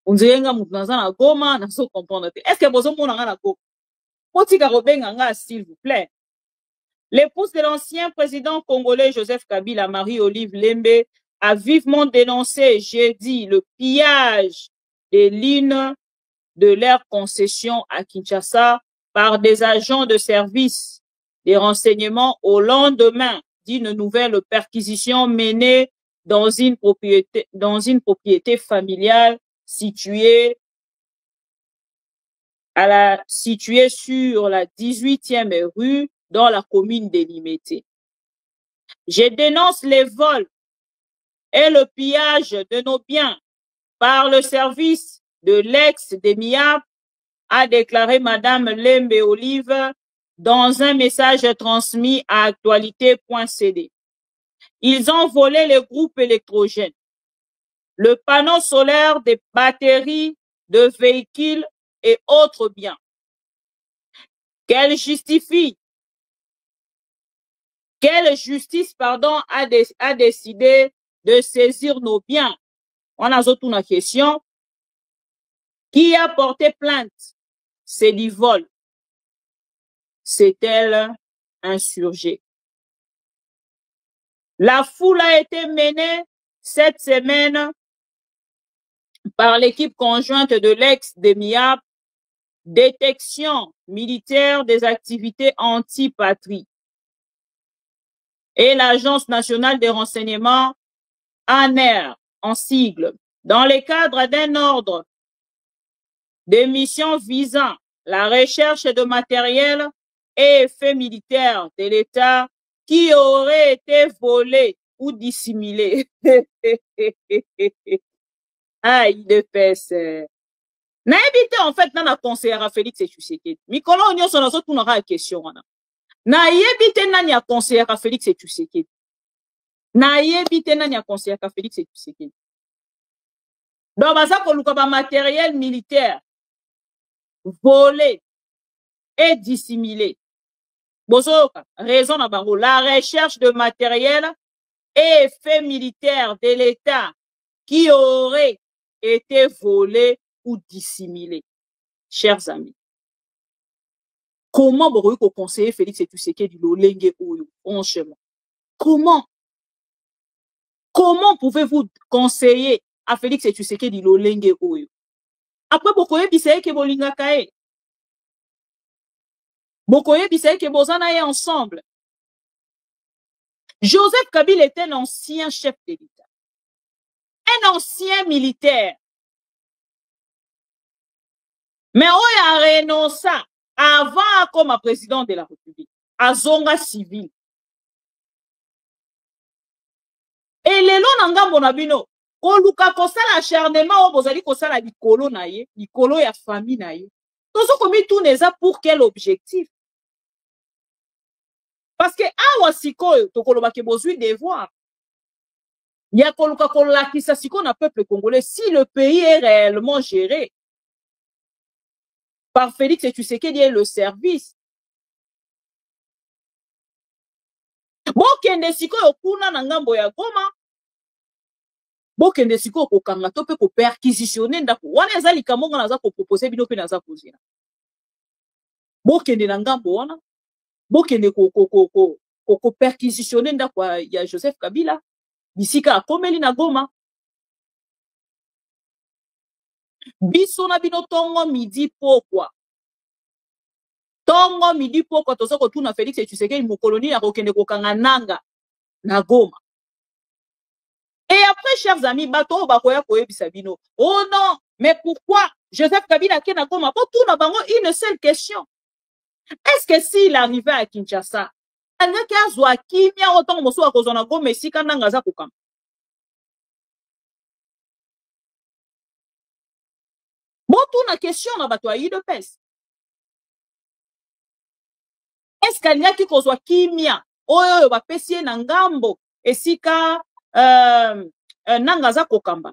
on dirait nga mutu naza na Goma nazo comprendre te est-ce que bozo mona nga na Goma potika ko benganga s'il vous plaît L'épouse de l'ancien président congolais Joseph Kabila, Marie-Olive Lembe, a vivement dénoncé jeudi le pillage des lignes de leur concession à Kinshasa par des agents de service des renseignements au lendemain d'une nouvelle perquisition menée dans une propriété familiale située sur la 18e rue dans la commune de Limete. Je dénonce les vols et le pillage de nos biens par le service de l'ex-DEMIAP, a déclaré Madame Lembe Olive dans un message transmis à actualité.cd. Ils ont volé les groupes électrogènes, le panneau solaire, des batteries de véhicules et autres biens. Quelle justice a décidé de saisir nos biens? On a d'autres une question. Qui a porté plainte? C'est du vol. C'est-elle insurgée? La foule a été menée cette semaine par l'équipe conjointe de l'ex-DEMIAP, détection militaire des activités anti-patrie, et l'Agence nationale des renseignements, ANR, en sigle, dans le cadre d'un ordre de mission visant la recherche de matériel et effets militaires de l'État qui auraient été volés ou dissimulés. Aïe de peste. Naïbité en fait nana conseiller à Félix Tshisekedi. Mikolo onyo sono so tunara question wana. Naïbité nani a conseiller à Félix Tshisekedi. Naïbité nani a conseiller à Félix Tshisekedi. Donc baza ko luka ba matériel militaire volé et dissimulé. Bozoka, raison na bango, la recherche de matériel et effets militaires de l'État qui auraient été volés ou dissimulés. Chers amis, comment vous pouvez conseiller Félix Tshisekedi du Lolenge Oyo? Franchement, comment pouvez-vous conseiller à Félix Tshisekedi du Lolenge Oyo? Après, vous pouvez dire que vous l'ingakae. Bokoye bisaye ke bozana ye ensemble. Joseph Kabila est un ancien chef de l'État, un ancien militaire. Mais on a renoncé avant comme président de la République, à zonga civil. Et les lois n'angambo nabino, koluka kosala acharnement, bozali kosala likolo na ye, likolo ya famille na ye. Tozo komi tout neza pour quel objectif? Parce que awa sikoyo tokoloba ke bozui devoir. Ya koluka kolakisa siko na peuple congolais si le pays est réellement géré par Félix Tshisekedi et le service. Bokende sikoyo kuna na ngambo ya Goma. Bokende sikoyo kokanga to pe ko perquisitionner ndako. Wana ezali kamonga naza ko proposer bino pe naza kozina. Bokende na ngambo wana. Bokende ko perquisitionner ndako ya Joseph Kabila. Bisika akomeli na Goma. Biso na bino tongo midi pokwa. Tongo midi pokwa tozo ko tuna Félix Tshisekedi mukoloni ya kokende kokanga nanga na Goma. Et après, chers amis, bato bakoya koyebisa bino. Oh non, mais pourquoi Joseph Kabila ke na Goma? Pour tout na bango une seule question. Est-ce que s'il arrivait à Kinshasa, anga ki azwa kimia autant moso akozona Goma esika nanga za kokamba? Bon, tout na question na bato ayi de pes. Est-ce qu'il y a qui kozwa kimia oyo bapesi na ngambo esika nanga za kokamba?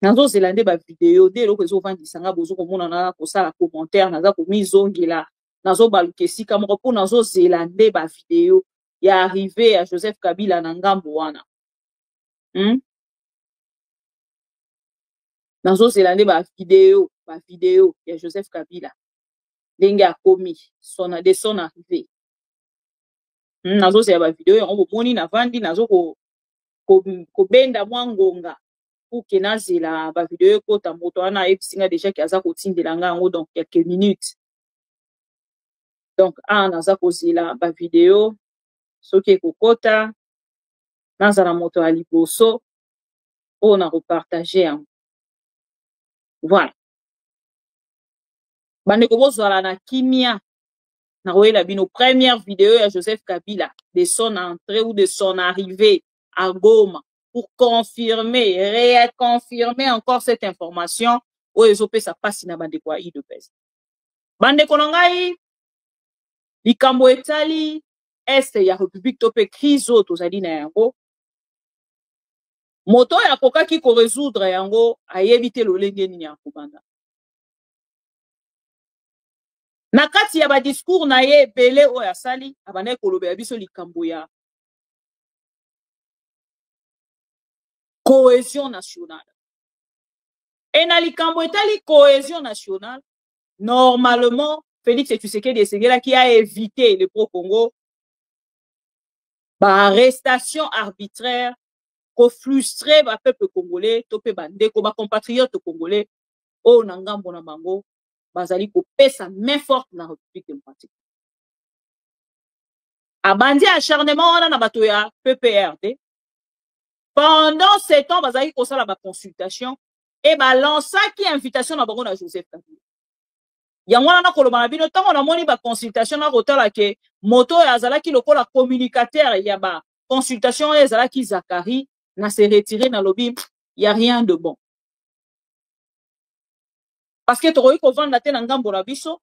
Nazo zelande ba vidéo de loko ezo vandisa nga bozo komona na kosala commentaire naza komizongela nazo baluka esika moko po nazo zelande ba vidéo ya arrivé à Joseph Kabila na ngambo wana. Nazo zelande ba vidéo ya Joseph Kabila ndenge akomi de son arrivée. Nazo se ba video yango bomoni navandi nazo ko benda mwa ngonga pour que nazela ba video ekota moto wana ebisinga déjà ki aza kotindela nga yango donc quelques minutes. Donc naza kozela ba video soki ekokota nazala moto ya liboso oyo na repartage yango. Voilà. Bandeko bozwala na kimia na koyela bino première vidéo ya Joseph Kabila de son entrée ou de son arrivée à Goma pour confirmer, réconfirmer encore cette information oyo ezopesa pasi na bandeko ya UDPS. Bandeko na ngai likambo etali este ya République to pe crise oyo tozali na yango moto oyo akokaki ko résoudre yango ayebi te lolenge nini ya kobanda. Na kati ya ba discours na ye ebele oyo asali abandaki kolobela biso likambo ya cohésion nationale. Et na likambo etali cohésion nationale, normalement Félix Tshisekedi qui a évité le pro-Congo ba arrestation arbitraire ko frustrer ba peuple congolais to pe bandeko ba compatriotes congolais o na ngambo na bango bazali ko pesa main forte na République démocratique. Abandi acharnement wana na bato ya PPRD. Pendant ce temps bazali ko sala ba consultation et ba lança qui invitation na bango na Joseph Kabila. Yango wana koloba na bino tango na moni ba consultation na kotala ke moto ya azalaki lokola communicateur ya ba consultation ya azalaki Zakari na se retirer na lobby y a rien de bon. Parce que toroyi ko vanda te na ngambo na biso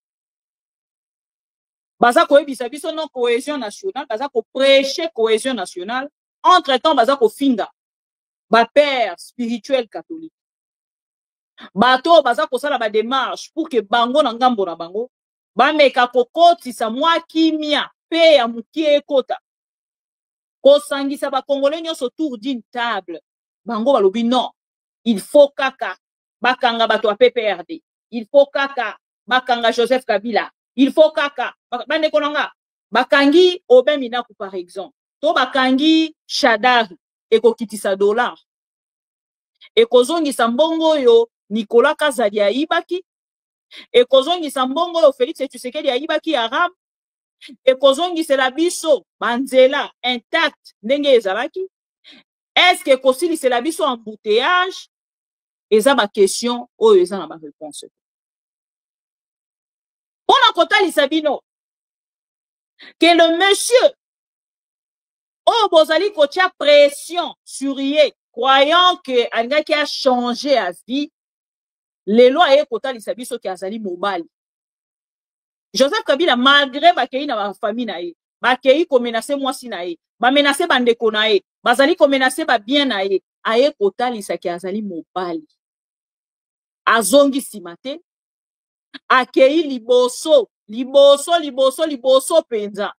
baza ko ebisa biso non cohésion nationale baza ko prêcher cohésion nationale entre temps baza ko finga ba père spirituel catholique bato baza ko sala ba démarche pour que bango na ngambo na bango ba meka kokotisa mwa kimia pe ya mukie ekota ko sangisa ba congolais nyonso autour d'une table bango balobi non il faut kaka bakanga bato a PPRD. Il faut kaka bakanga Joseph Kabila. Il faut kaka bande konanga bakangi Aubin Minaku par exemple. To bakangi Shadari ekokitisa dollar. Ekozongisa mbongo yo Nicolas Kazadi aibaki. Ekozongisa mbongo yo Félix Tshisekedi aibaki Arab. Ekozongisa la biso banzela intact ndenge ezalaki. Est-ce que kosilisa la biso embouteillage? Eza ba question oyo eza na ba réponse. On a kotali sabino que le monsieur oh bozali kotia pression sur ye croyant que alingaki a changé à vie les lois et kotali sabiso ki azali mobali. Joseph Kabila malgré bakei na ba famille na ye bakei ko menacer mwasi na ye ba menacer bandeko na ye bazali ko menacer ba bien na ye aye kotali sa ki azali mobali. Azongi simate akei liboso penza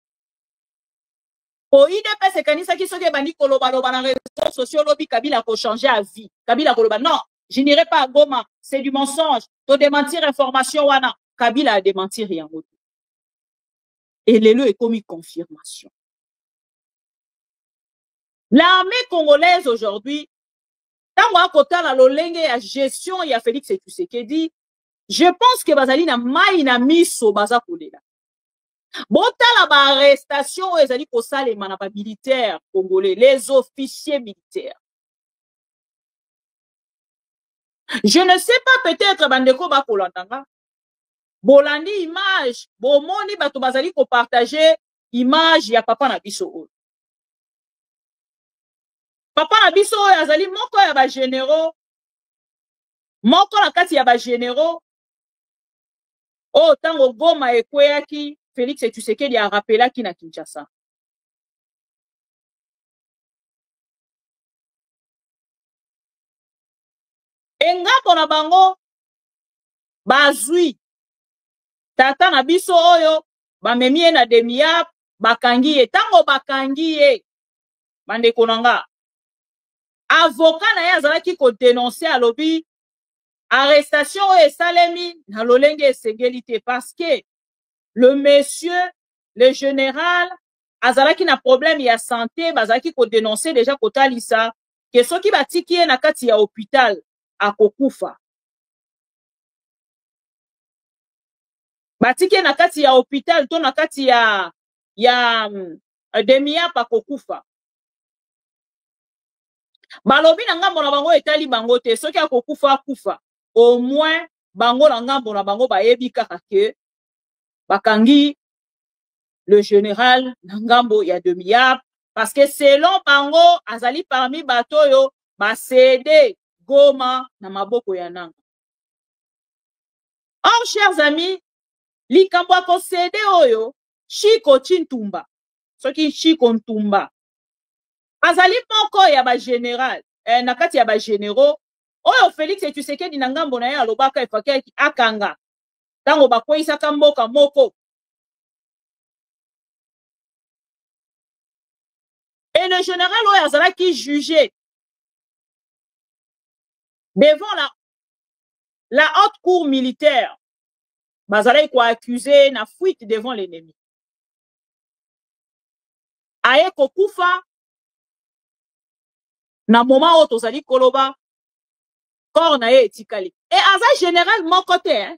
po IDPS kanisa ki soki bandi koloba loba na réseaux sociaux lobi Kabila ko changer à vie Kabila koloba non je n'irai pas à Goma c'est du mensonge to démentir information wana Kabila a démenti rien et lelo est commis confirmation. L'armée congolaise aujourd'hui tango akotala lolenge ya gestion ya Félix Tshisekedi. Je pense que bazali na mai na miso baza kolela. Botala ba arrestation ezali ko salema na ba militaires congolais, les officiers militaires. Je ne sais pas peut-être bandeko ba kolandanga. Bolandi image, bomoni bato bazali ko partager image ya papa na biso. Papa na biso azali moko ya ba généraux. Moko na kati ya ba généraux. Oh, tango Goma ekweyaki Félix Tshisekedi a rappelaki na Kinshasa. Engambo na bango bazwi tata na biso oyo bamemie na demiap bakangi ye tango bakangi ye bandeko nanga avocat na ye azalaki ko dénoncer alobi arrestation oyo esalemi na lolenge esengeli te parce que le monsieur, le général, azalaki na problème ya santé, bazalaki ko dénoncer déjà kotalisa, que soki batiki na kati ya hôpital akokufa. Batiki na kati ya hôpital to na kati ya demia pa kokufa. Balobi na ngambo na bango etali bango te, soki akokufa akufa, au moins bango na ngambo na bango bayebi kaka ke bakangi le général na ngambo ya demia, parce que selon bango azali parmi bato yo basede Goma na maboko ya nanga. Or, chers amis, likambo akosede oyo Chiko Ntumba, soki Chiko Ntumba azali moko ya ba général na kati ya ba généraux oyo Félix Tshisekedi na ngambo na ye alobaka efaki akanga tango bakweyisaka mboka moko. Et le général oyo azalaki jugé devant la haute cour militaire, bazalaki ko accusé na fuite devant l'ennemi. Aye kokufa na moment oyo tozali koloba corps na ye etikali. Et aza général moko te, hein?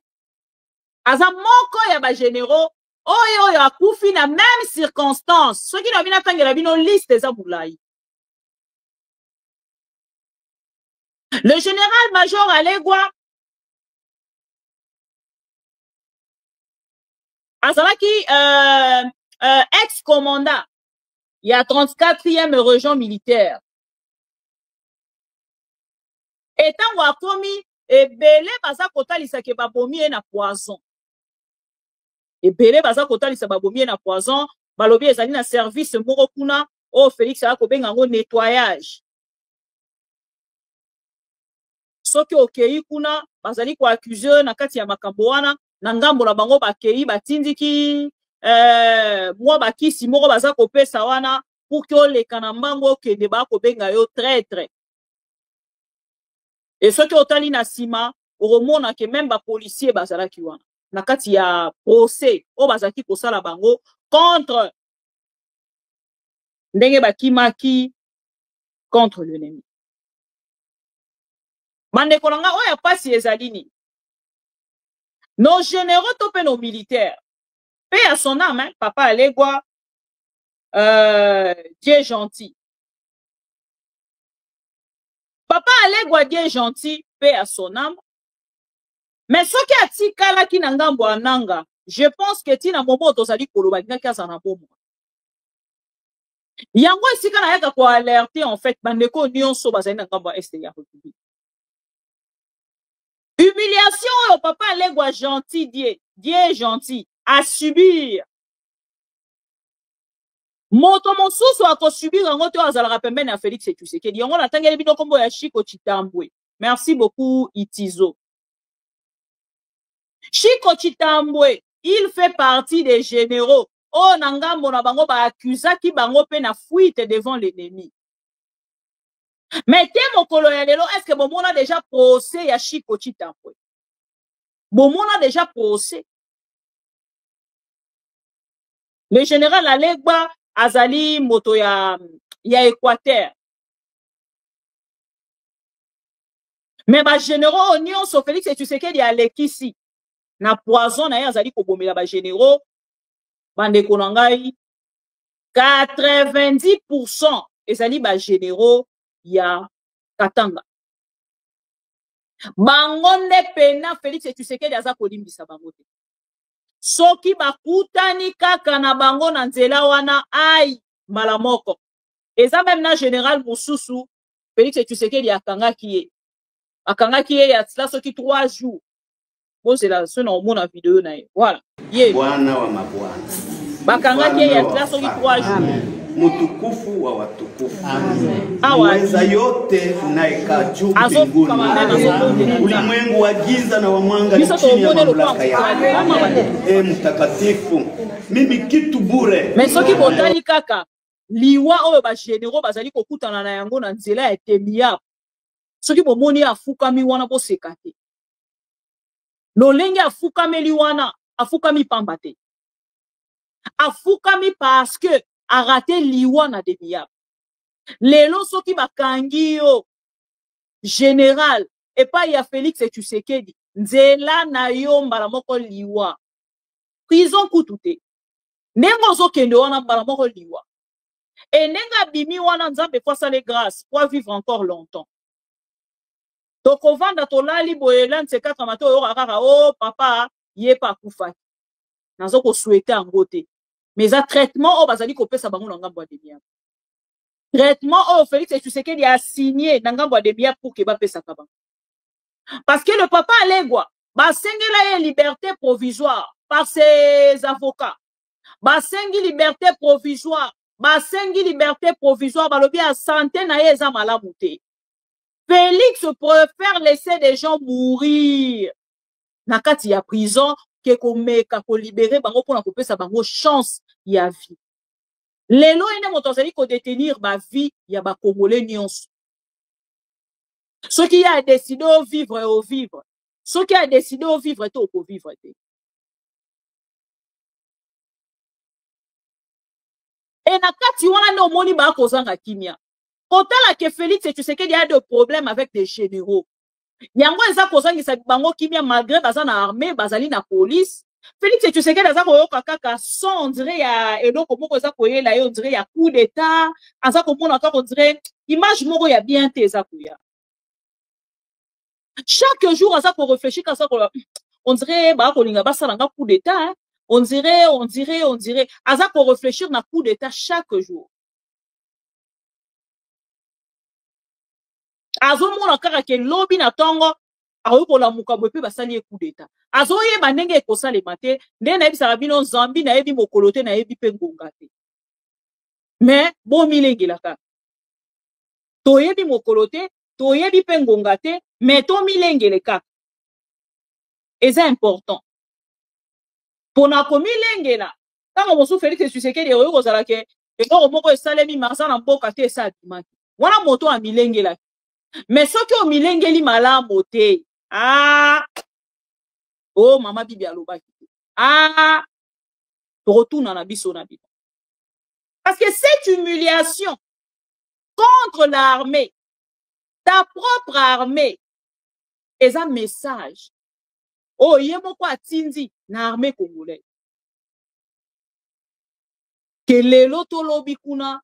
Aza moko ya ba généraux oyo akufi na même circonstance. Soki na bina tangela bino liste eza mulai. Le général major Alegwa azalaki ex-commandant ya 34e région militaire. Et tango akomi ebele baza kotalisa ke babomi na poison. Ebele baza kotalisa babomi na poison, balobi ezali na service moko kuna o Félix akobenga ngo nettoyage. Soki okei kuna bazali ko accuser na kati ya makambo wana na ngambo na bango bakei batindiki mwa bakisi moko baza kopesa wana pour que oleka na mbango okende bakobenga yo traître. Et soki otali na sima oromona ke même ba policier bazalaki wana na kati ya procès o bazaki kosala bango contre ndenge bakimaki contre l'ennemi. Bandeko nanga oya pasi ezali ni nos généraux topé nos militaires paix à son âme, hein? Papa Alegwa Dieu gentil. Papa Alegwa Dieu gentil, paix à son âme. Mais ce qui a tikala ki na ngambo ananga, je pense que tina momo tozali koloba ngaki azana bomo. Yango esika na yaka ko alerter en fait bandeko nyonso bazali na ngambo este ya République. Humiliation au papa Alegwa gentil Dieu gentil à subir. Moto mosusu akosubir yango to azalaka pembeni ya Félix Tshisekedi. Yango natangeli bino kombo ya Chiko Chitambwe. Merci beaucoup Itizo. Chiko Chitambwe, il fait partie des généraux. Oh nangambo na bango ba accusaki bango pe na fuite devant l'ennemi. Mais te mokolo ya lelo, est-ce que bon a déjà procès ya Chiko Chitambwe? Bon a déjà procès. Le général Alegba azali moto ya Équateur. Mais ba généraux union so Félix Tshisekedi alekisi na poison na ye azali ko bomela ba généraux bande konangai 90% ezali ba généraux ya Katanga. Bangonde pena Félix Tshisekedi aza kolimbisa bango te. Soki bakutani kaka na bango na nzela wana ai malamoko. Eza même na général Mosusu Félix Tshisekedi akangaki ye. Akangaki ye ya tsla soki 3 jours. Bon c'est là ce na mona vidéo na ye. Voilà. Ye. Bwana wa mabwana. Bakangaki ye ya tsla soki 3 jours. Mutukufu wa watukufu. Mweza yote unaika juu mbinguni. Ulimwengu wa giza na wa mwanga ni chini ya mamlaka yako. Mtakatifu. Mimi kitu bure. Mesoki botali kaka liwa oyo ba généraux bazali kokutana na yango na nzela ya temia. Soki bomoni afukami wana boseka te. Lolenge afukami wana afukami pamba te. afukami parce que a raté liwa na demiya lelo soki bakangi yo général epai ya Félix Tshisekedi nzela na yo mbala moko liwa prison kutu te ndenge ozokende wana mbala moko liwa e ndenge abimi wana nzambe po asala grâce po vivre encore longtemps tokovanda tolali boye lundi 4 matin oyoka kaka o papa ye pa akufaki nazo kosouhaite yango te mais eza traitement oyo bazali kopesa bango na ngambo ya demiya traitement oyo Félix Tshisekedi a signé na ngambo ya demiya pour ke bapesaka bango parce que le papa alegwa basengela ye liberté provisoire par ses avocats basengi liberté provisoire balobi ya santé na ye eza malamu te. Félix préfère laisser des gens mourir na kati ya prison ke komeka ko libérer bango pona kopesa bango chance ya vie. Lelo ene moto azali ko détenir ba vie ya ba Congolais nyonso. Ce qui a décidé au vivre, ce qui a décidé au vivre te au vivre te. Et na kati wana no moni ba kozanga kimia. Kotala ke Félix Tshisekedi a des problèmes avec des généraux. Yango eza kozangisa bango kimia malgré baza na armée, bazali na police. Félix Tshisekedi aza koyoka kaka son on dirait ya eloko moko eza koyela yo on dirait ya coup d'état, aza komona kaka on dirait image moko ya bien te eza koya. Chaque jour aza ko réfléchir ka on dirait ba kolinga basala nga coup d'état, on dirait aza ko réfléchir na coup d'état chaque jour. Azo mona kaka ke lobi na tongo aokola mukabwe pe basali coup d'état. Azo yeba ndenge ekosalema te nde na yebisaka bino Nzambi na yebi mokolo te na yebi pe ngonga te. Mais bo milengelaka. To yebi mokolo te, to yebi pe ngonga te, mais to milengele kaka. Eza important. Pona ko milengela, tango mosu Félix Tshisekedi oyo kozala ke eloko moko esalemi marsa na mboka te esa dimaki. Wana moto a milengela. Mais soki o milengeli malamu te, oh mama bibi alobaki. Retourne na biso na biso. Parce que cette humiliation contre l'armée, ta propre armée, est un message. Oh, yemoko atindi na armée congolaise. Que lelo tolobi kuna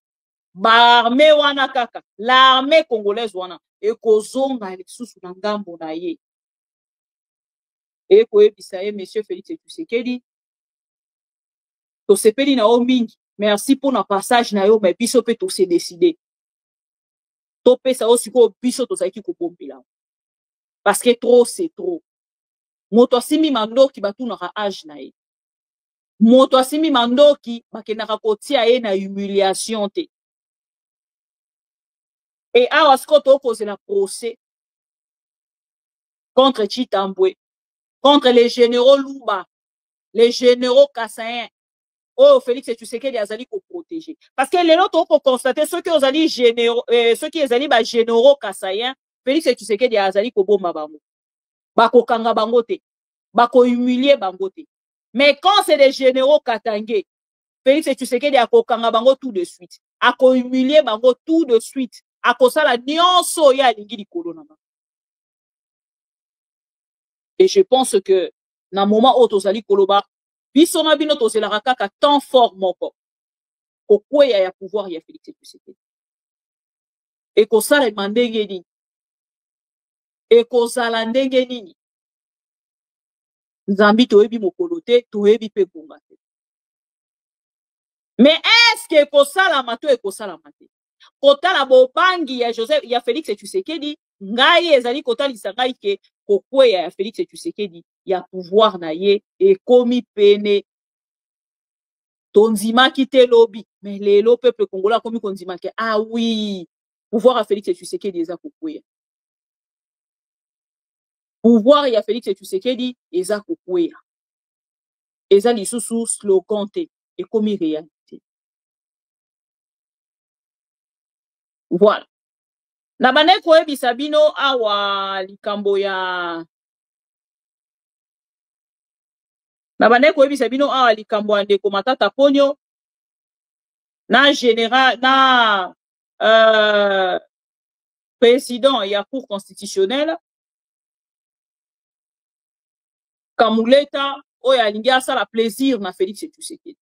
ba armée wana kaka, l'armée congolaise wana ekozonga lisusu na ngambo na ye. Eko ebisa ye monsieur Félix Tshisekedi. To sepeli na o mingi. Merci pour na passage na yo mais biso pe to se décider. To pesa o siko biso to saiki ko bombila. Parce que trop c'est trop. Moto asimi mandoki batunaka âge na ye. Moto asimi mandoki bakenaka kotia ye na humiliation te. Et awa siko to kozela procès contre Chitambwe, contre les généraux Lumba, les généraux Kassayen. Oh, Félix Tshisekedi azali ko protéger. Parce que les autres ont constaté ceux qui ont ali généraux, ceux qui ont ba généraux Kassayen, Félix Tshisekedi azali ko bomba bango. Bako kanga bango te. Bako humilier bango te. Mais quand c'est des généraux Katangé, Félix Tshisekedi a ko kanga bango tout de suite. A ko humilier bango tout de suite. A ko sala nyonso ya lingi likolo na bango. Et je pense que na moment où tozali koloba biso na bino tozelaka kaka temps fort moko kokweya ya pouvoir ya Félix Tshisekedi ekosalema ndenge nini ekozala ndenge nini Nzambi toyebi mokolo te toyebi pe ngonga te mais est-ce que ekosalama to ekosalama te kotala bobangi ya Joseph ya Félix Tshisekedi ngai ezali kotalisa ngai ke kokweya ya Félix Tshisekedi ya pouvoir na ye ekomi pene tonzimaki te lobi mais lelo peuple congolais komi konzimaki ah oui pouvoir ya Félix Tshisekedi eza kokweya pouvoir ya Félix Tshisekedi eza kokweya eza lisusu slogan te ekomi réalité voilà na bane koyebisa bino awa likambo ya Na bande koyebisa bino awa likambo ndeko Matata Ponyo na général na président ya cour constitutionnelle Kamuleta oyo alingi asala plaisir na Félix Tshisekedi.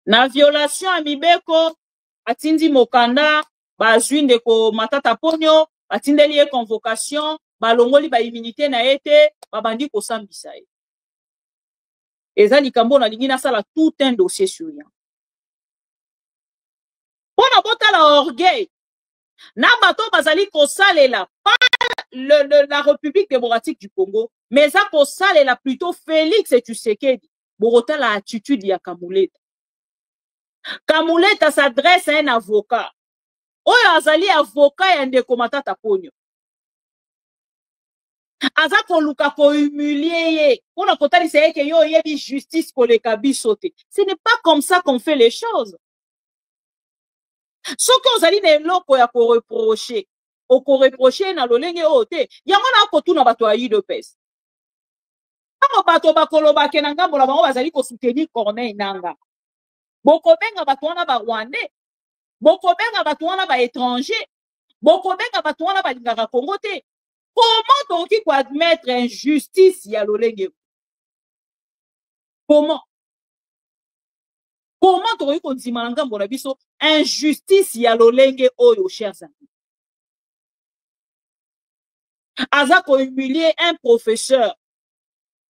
Na violation ya mibeko atindi mokanda bazwi ndeko Matata Ponyo atindeli ye convocation balongoli ba immunité na ete babandi kosambisa ye. Eza likambo na lingi nasala tout un dossier sur rien. Pona botala orgueil na bato bazali kosalela la République démocratique du Congo, mais ça kosalela plutôt Félix Tshisekedi borotala attitude ya Kamuleta. Kamuleta s'adresse à un avocat. Oyo azali avocat ya ndeko Matata Ponyo. Aza koluka ko humilier ye. Pona kotali se ke yo yebi justice koleka bisote. Ce n'est pas comme ça qu'on fait les choses. Ce que ozali na eloko ya ko reprocher, o ko reprocher na lolenge ote, yango na kotuna bato ya UDPS. Ako bato bakoloba ke na ngambo la bango bazali ko soutenir Corneille Nangaa. Boko benga bato wana ba Rwandais, boko benga bato wana ba étranger, boko benga bato wana ba lingaka Congo te. Comment toki ko admettre injustice ya lolenge? Comment toki ko ndima na ngambo na biso injustice ya lolenge oyo, chers amis? Aza ko humilier un professeur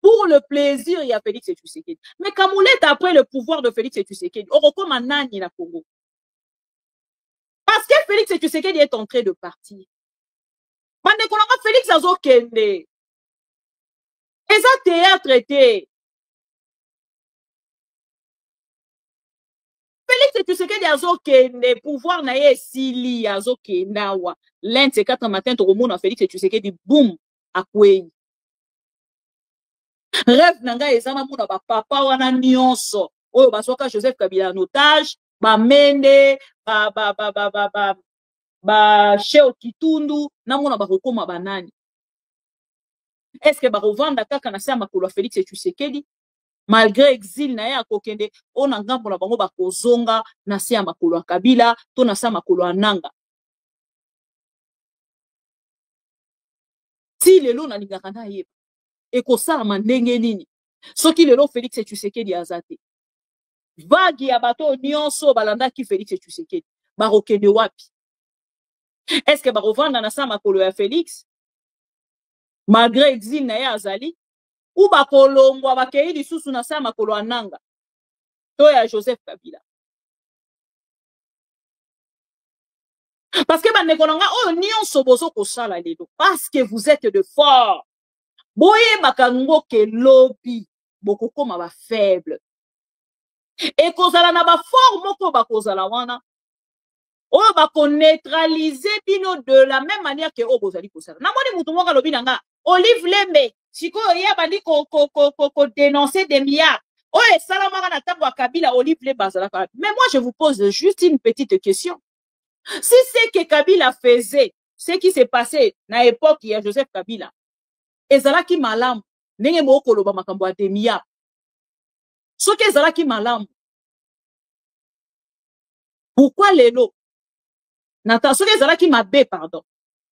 pour le plaisir ya Félix Tshisekedi. Mais Kamuleta après le pouvoir de Félix Tshisekedi, on recommande à nani na Congo. Parce que Félix Tshisekedi est en train de partir. Mande konanga Félix azokende. Eza théâtre été. Félix Tshisekedi azokende, pouvoir na ye sili azokenda wa. Lundi c'est 4 matin to remona Félix Tshisekedi boum akwei. Rêve nanga ezana muna ba papa wana nyonso oyo basoka Joseph Kabila en otage ba mende ba Cheo Kitundu na muna ba kokoma banani. Est-ce que ba revanda kaka na sama makolo Félix Tshisekedi malgré exil na ye akokende ona ngambo na bango ba kozonga na sama makolo Kabila to na sama makolo Nanga. Si lelo na lingaka na ye et ko salama ndenge nini soki lelo Félix Tshisekedi azate vague ya bato nyonso balanda ki Félix Tshisekedi barokende wapi? Est-ce que barovanda na sama makolo ya Félix malgré exil na ye azali ou bakolongwa bakei lisusu na sama makolo Nanga to ya Joseph Kabila? Parce que bandeko nanga oyo nyonso bozo kosala lelo parce que vous êtes de fort. Boye bakango ke lobi bokokoma ba faible. Et kozala na ba fort moko bakozala wana oyo bako neutraliser bino de la même manière que o bozali kosala. Na moni mutu moko lobi nanga Olive Lembe sikoyo ya bandi ko dénoncer des milliards. Oyo salamaka na tango ya Kabila Olive Lembe azala ka. Mais moi je vous pose juste une petite question. Si c'est que Kabila faisait ce qui s'est passé na époque ya Joseph Kabila ezalaki malamu ndenge mokoloba makambo ya demia soki ezalaki malamu pourquoi lelo nata soki ezalaki mabe pardon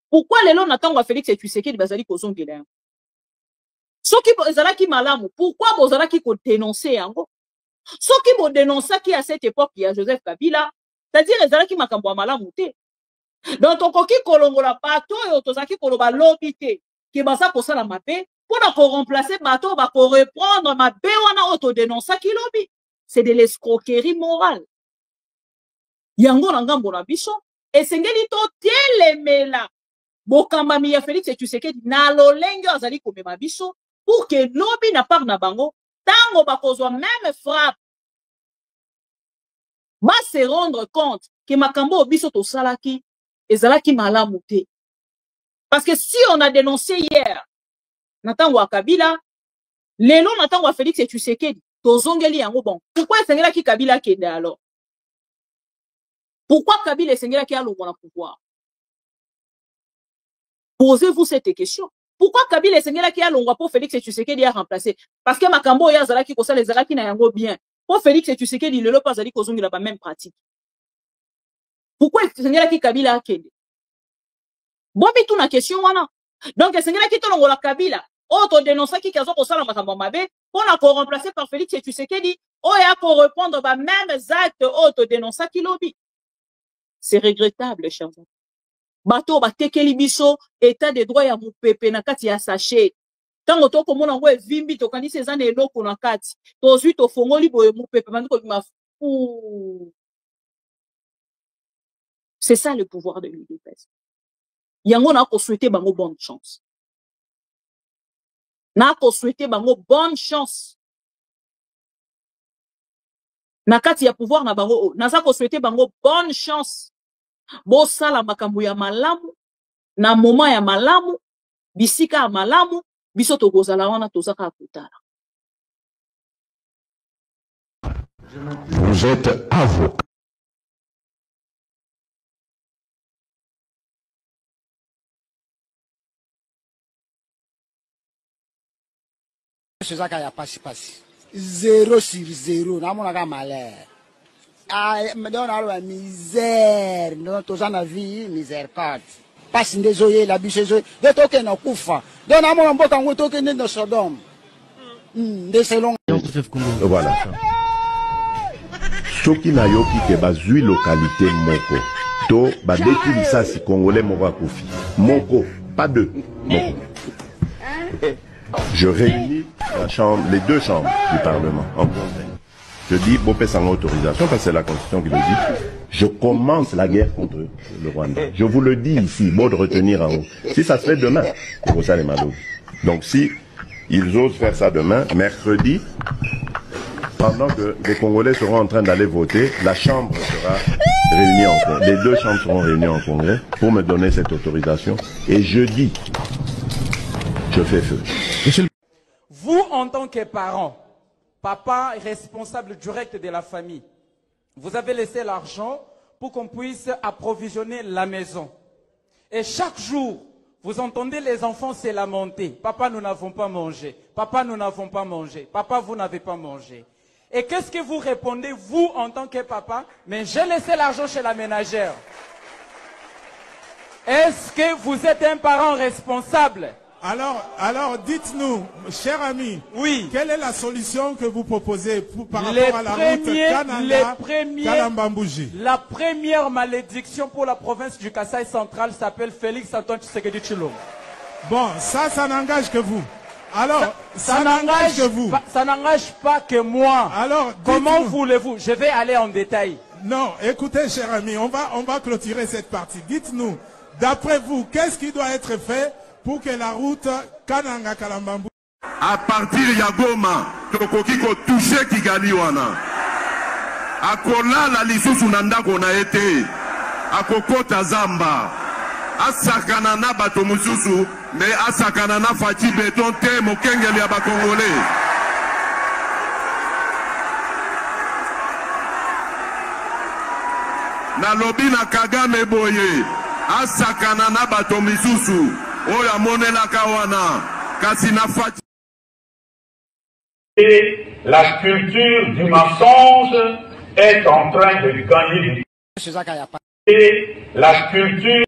pourquoi lelo na tango ya Félix Tshisekedi bazali kozongela yango soki ezalaki malamu pourquoi bozalaki ko dénoncer yango soki bo dénoncaki à cette époque ya Joseph Kabila c'est-à-dire ezalaki makambo ya malamu te donc tokoki kolongola bato oyo tozalaki koloba lobi te ki baza kosala mabe pour ko remplacer bato ba ko reprendre mabe wana auto dénoncer ki lobi. C'est de l'escroquerie morale. Yango na ngambo na biso esengeli to telemela bokambami ya Félix Tshisekedi na lolenge azali komema biso pour que lobi na part na bango tango bakozwa même frappe va se rendre compte que makambo biso to salaki ezalaki malamu te. Parce que si on a dénoncé hier, natango wa Kabila, lelo natango wa Félix Tshisekedi, tozongeli yango bon. Pourquoi esengela ki Kabila kende alors? Pourquoi Kabila esengela ki alo na pouvoir? Posez-vous cette question. Pourquoi Kabila esengela ki alongwa pour Félix Tshisekedi a remplacé? Parce que makambo ya zalaki kosala ezalaki na yango bien. Pour Félix Tshisekedi lelo pas zali kozongela ba même pratique. Pourquoi esengela ki Kabila akende? Bon bitu na question wana. Donc esengela ki tolongola Kabila auto dénoncer ki kazo kosala makambo mabe pour na ko remplacer par Félix Tshisekedi oya ko répondre ba mêmes actes auto dénoncer ki lobby. C'est regrettable, chers amis. Bato batekeli biso état de droit ya mupepe na kati ya sachet. Tango to komona ngo evimbi to kanisi ezana eloko na kati. To zui to fongoli boye mupepe bandiko bima fou. C'est ça le pouvoir de l'UDPS. Yango na ko souhaiter bango bonne chance. Na ko souhaiter bango bonne chance. Na kati ya pouvoir na bango na za ko souhaiter bango bonne chance. Bosala makambo ya malamu na moment ya malamu bisika ya malamu biso tokozala wana tozaka kutala. Vous êtes avocat. C'est ça qu'il y a pas si passé. 0 sur 0, na mon aga malheur. Ah, me donne la misère, non, tous en a vu, miséricorde. Passe désolé, la biche, de token en koufa. Donne à mon beau quand token de Sodome. De selon. Voilà. Soki na yoki ke bazui localité moko. To, ba deki lisasi congolais moko kofi. Moko, pas deux. Moko. Je réunis les deux chambres du Parlement en conseil. Je dis, Bopé sans autorisation, parce que c'est la Constitution qui le dit, je commence la guerre contre le Rwanda. Je vous le dis ici, bon de retenir en haut. Si ça se fait demain, c'est ça les malheureux. Donc si ils osent faire ça demain, mercredi, pendant que les Congolais seront en train d'aller voter, la Chambre sera réunie en congrès. Les deux chambres seront réunies en congrès pour me donner cette autorisation. Et jeudi, je fais feu. Vous, en tant que parents, papa responsable direct de la famille, vous avez laissé l'argent pour qu'on puisse approvisionner la maison. Et chaque jour, vous entendez les enfants se lamenter. Papa, nous n'avons pas mangé. Papa, nous n'avons pas mangé. Papa, vous n'avez pas mangé. Et qu'est-ce que vous répondez, vous, en tant que papa? Mais j'ai laissé l'argent chez la ménagère. Est-ce que vous êtes un parent responsable? Alors dites-nous, cher ami, oui, quelle est la solution que vous proposez par rapport à la route Kananga-Kalambambouji? La première malédiction pour la province du Kasaï central s'appelle Félix Antoine Tshisekedi Tshilombo. Bon, ça n'engage que vous. Alors, ça n'engage que vous. Ça n'engage pas que moi. Alors, comment voulez-vous? Je vais aller en détail. Non, écoutez, cher ami, on va clôturer cette partie. Dites-nous, d'après vous, qu'est-ce qui doit être fait pour que la route Kananga-Kalambambouji... À partir de Goma, tokoki ko toucher Kigali wana. Akola la lisusu nanda kona ete. Akokota Zamba. Asakana na bato mususu, mais asakana na fachi beton te mokengeli ya bakongolais. Na lobi na Kagame boye. Asakana na bato misusu. Oya monela kawana. Kasina fachi. Et la culture du mensonge est en train de gagner. Et la culture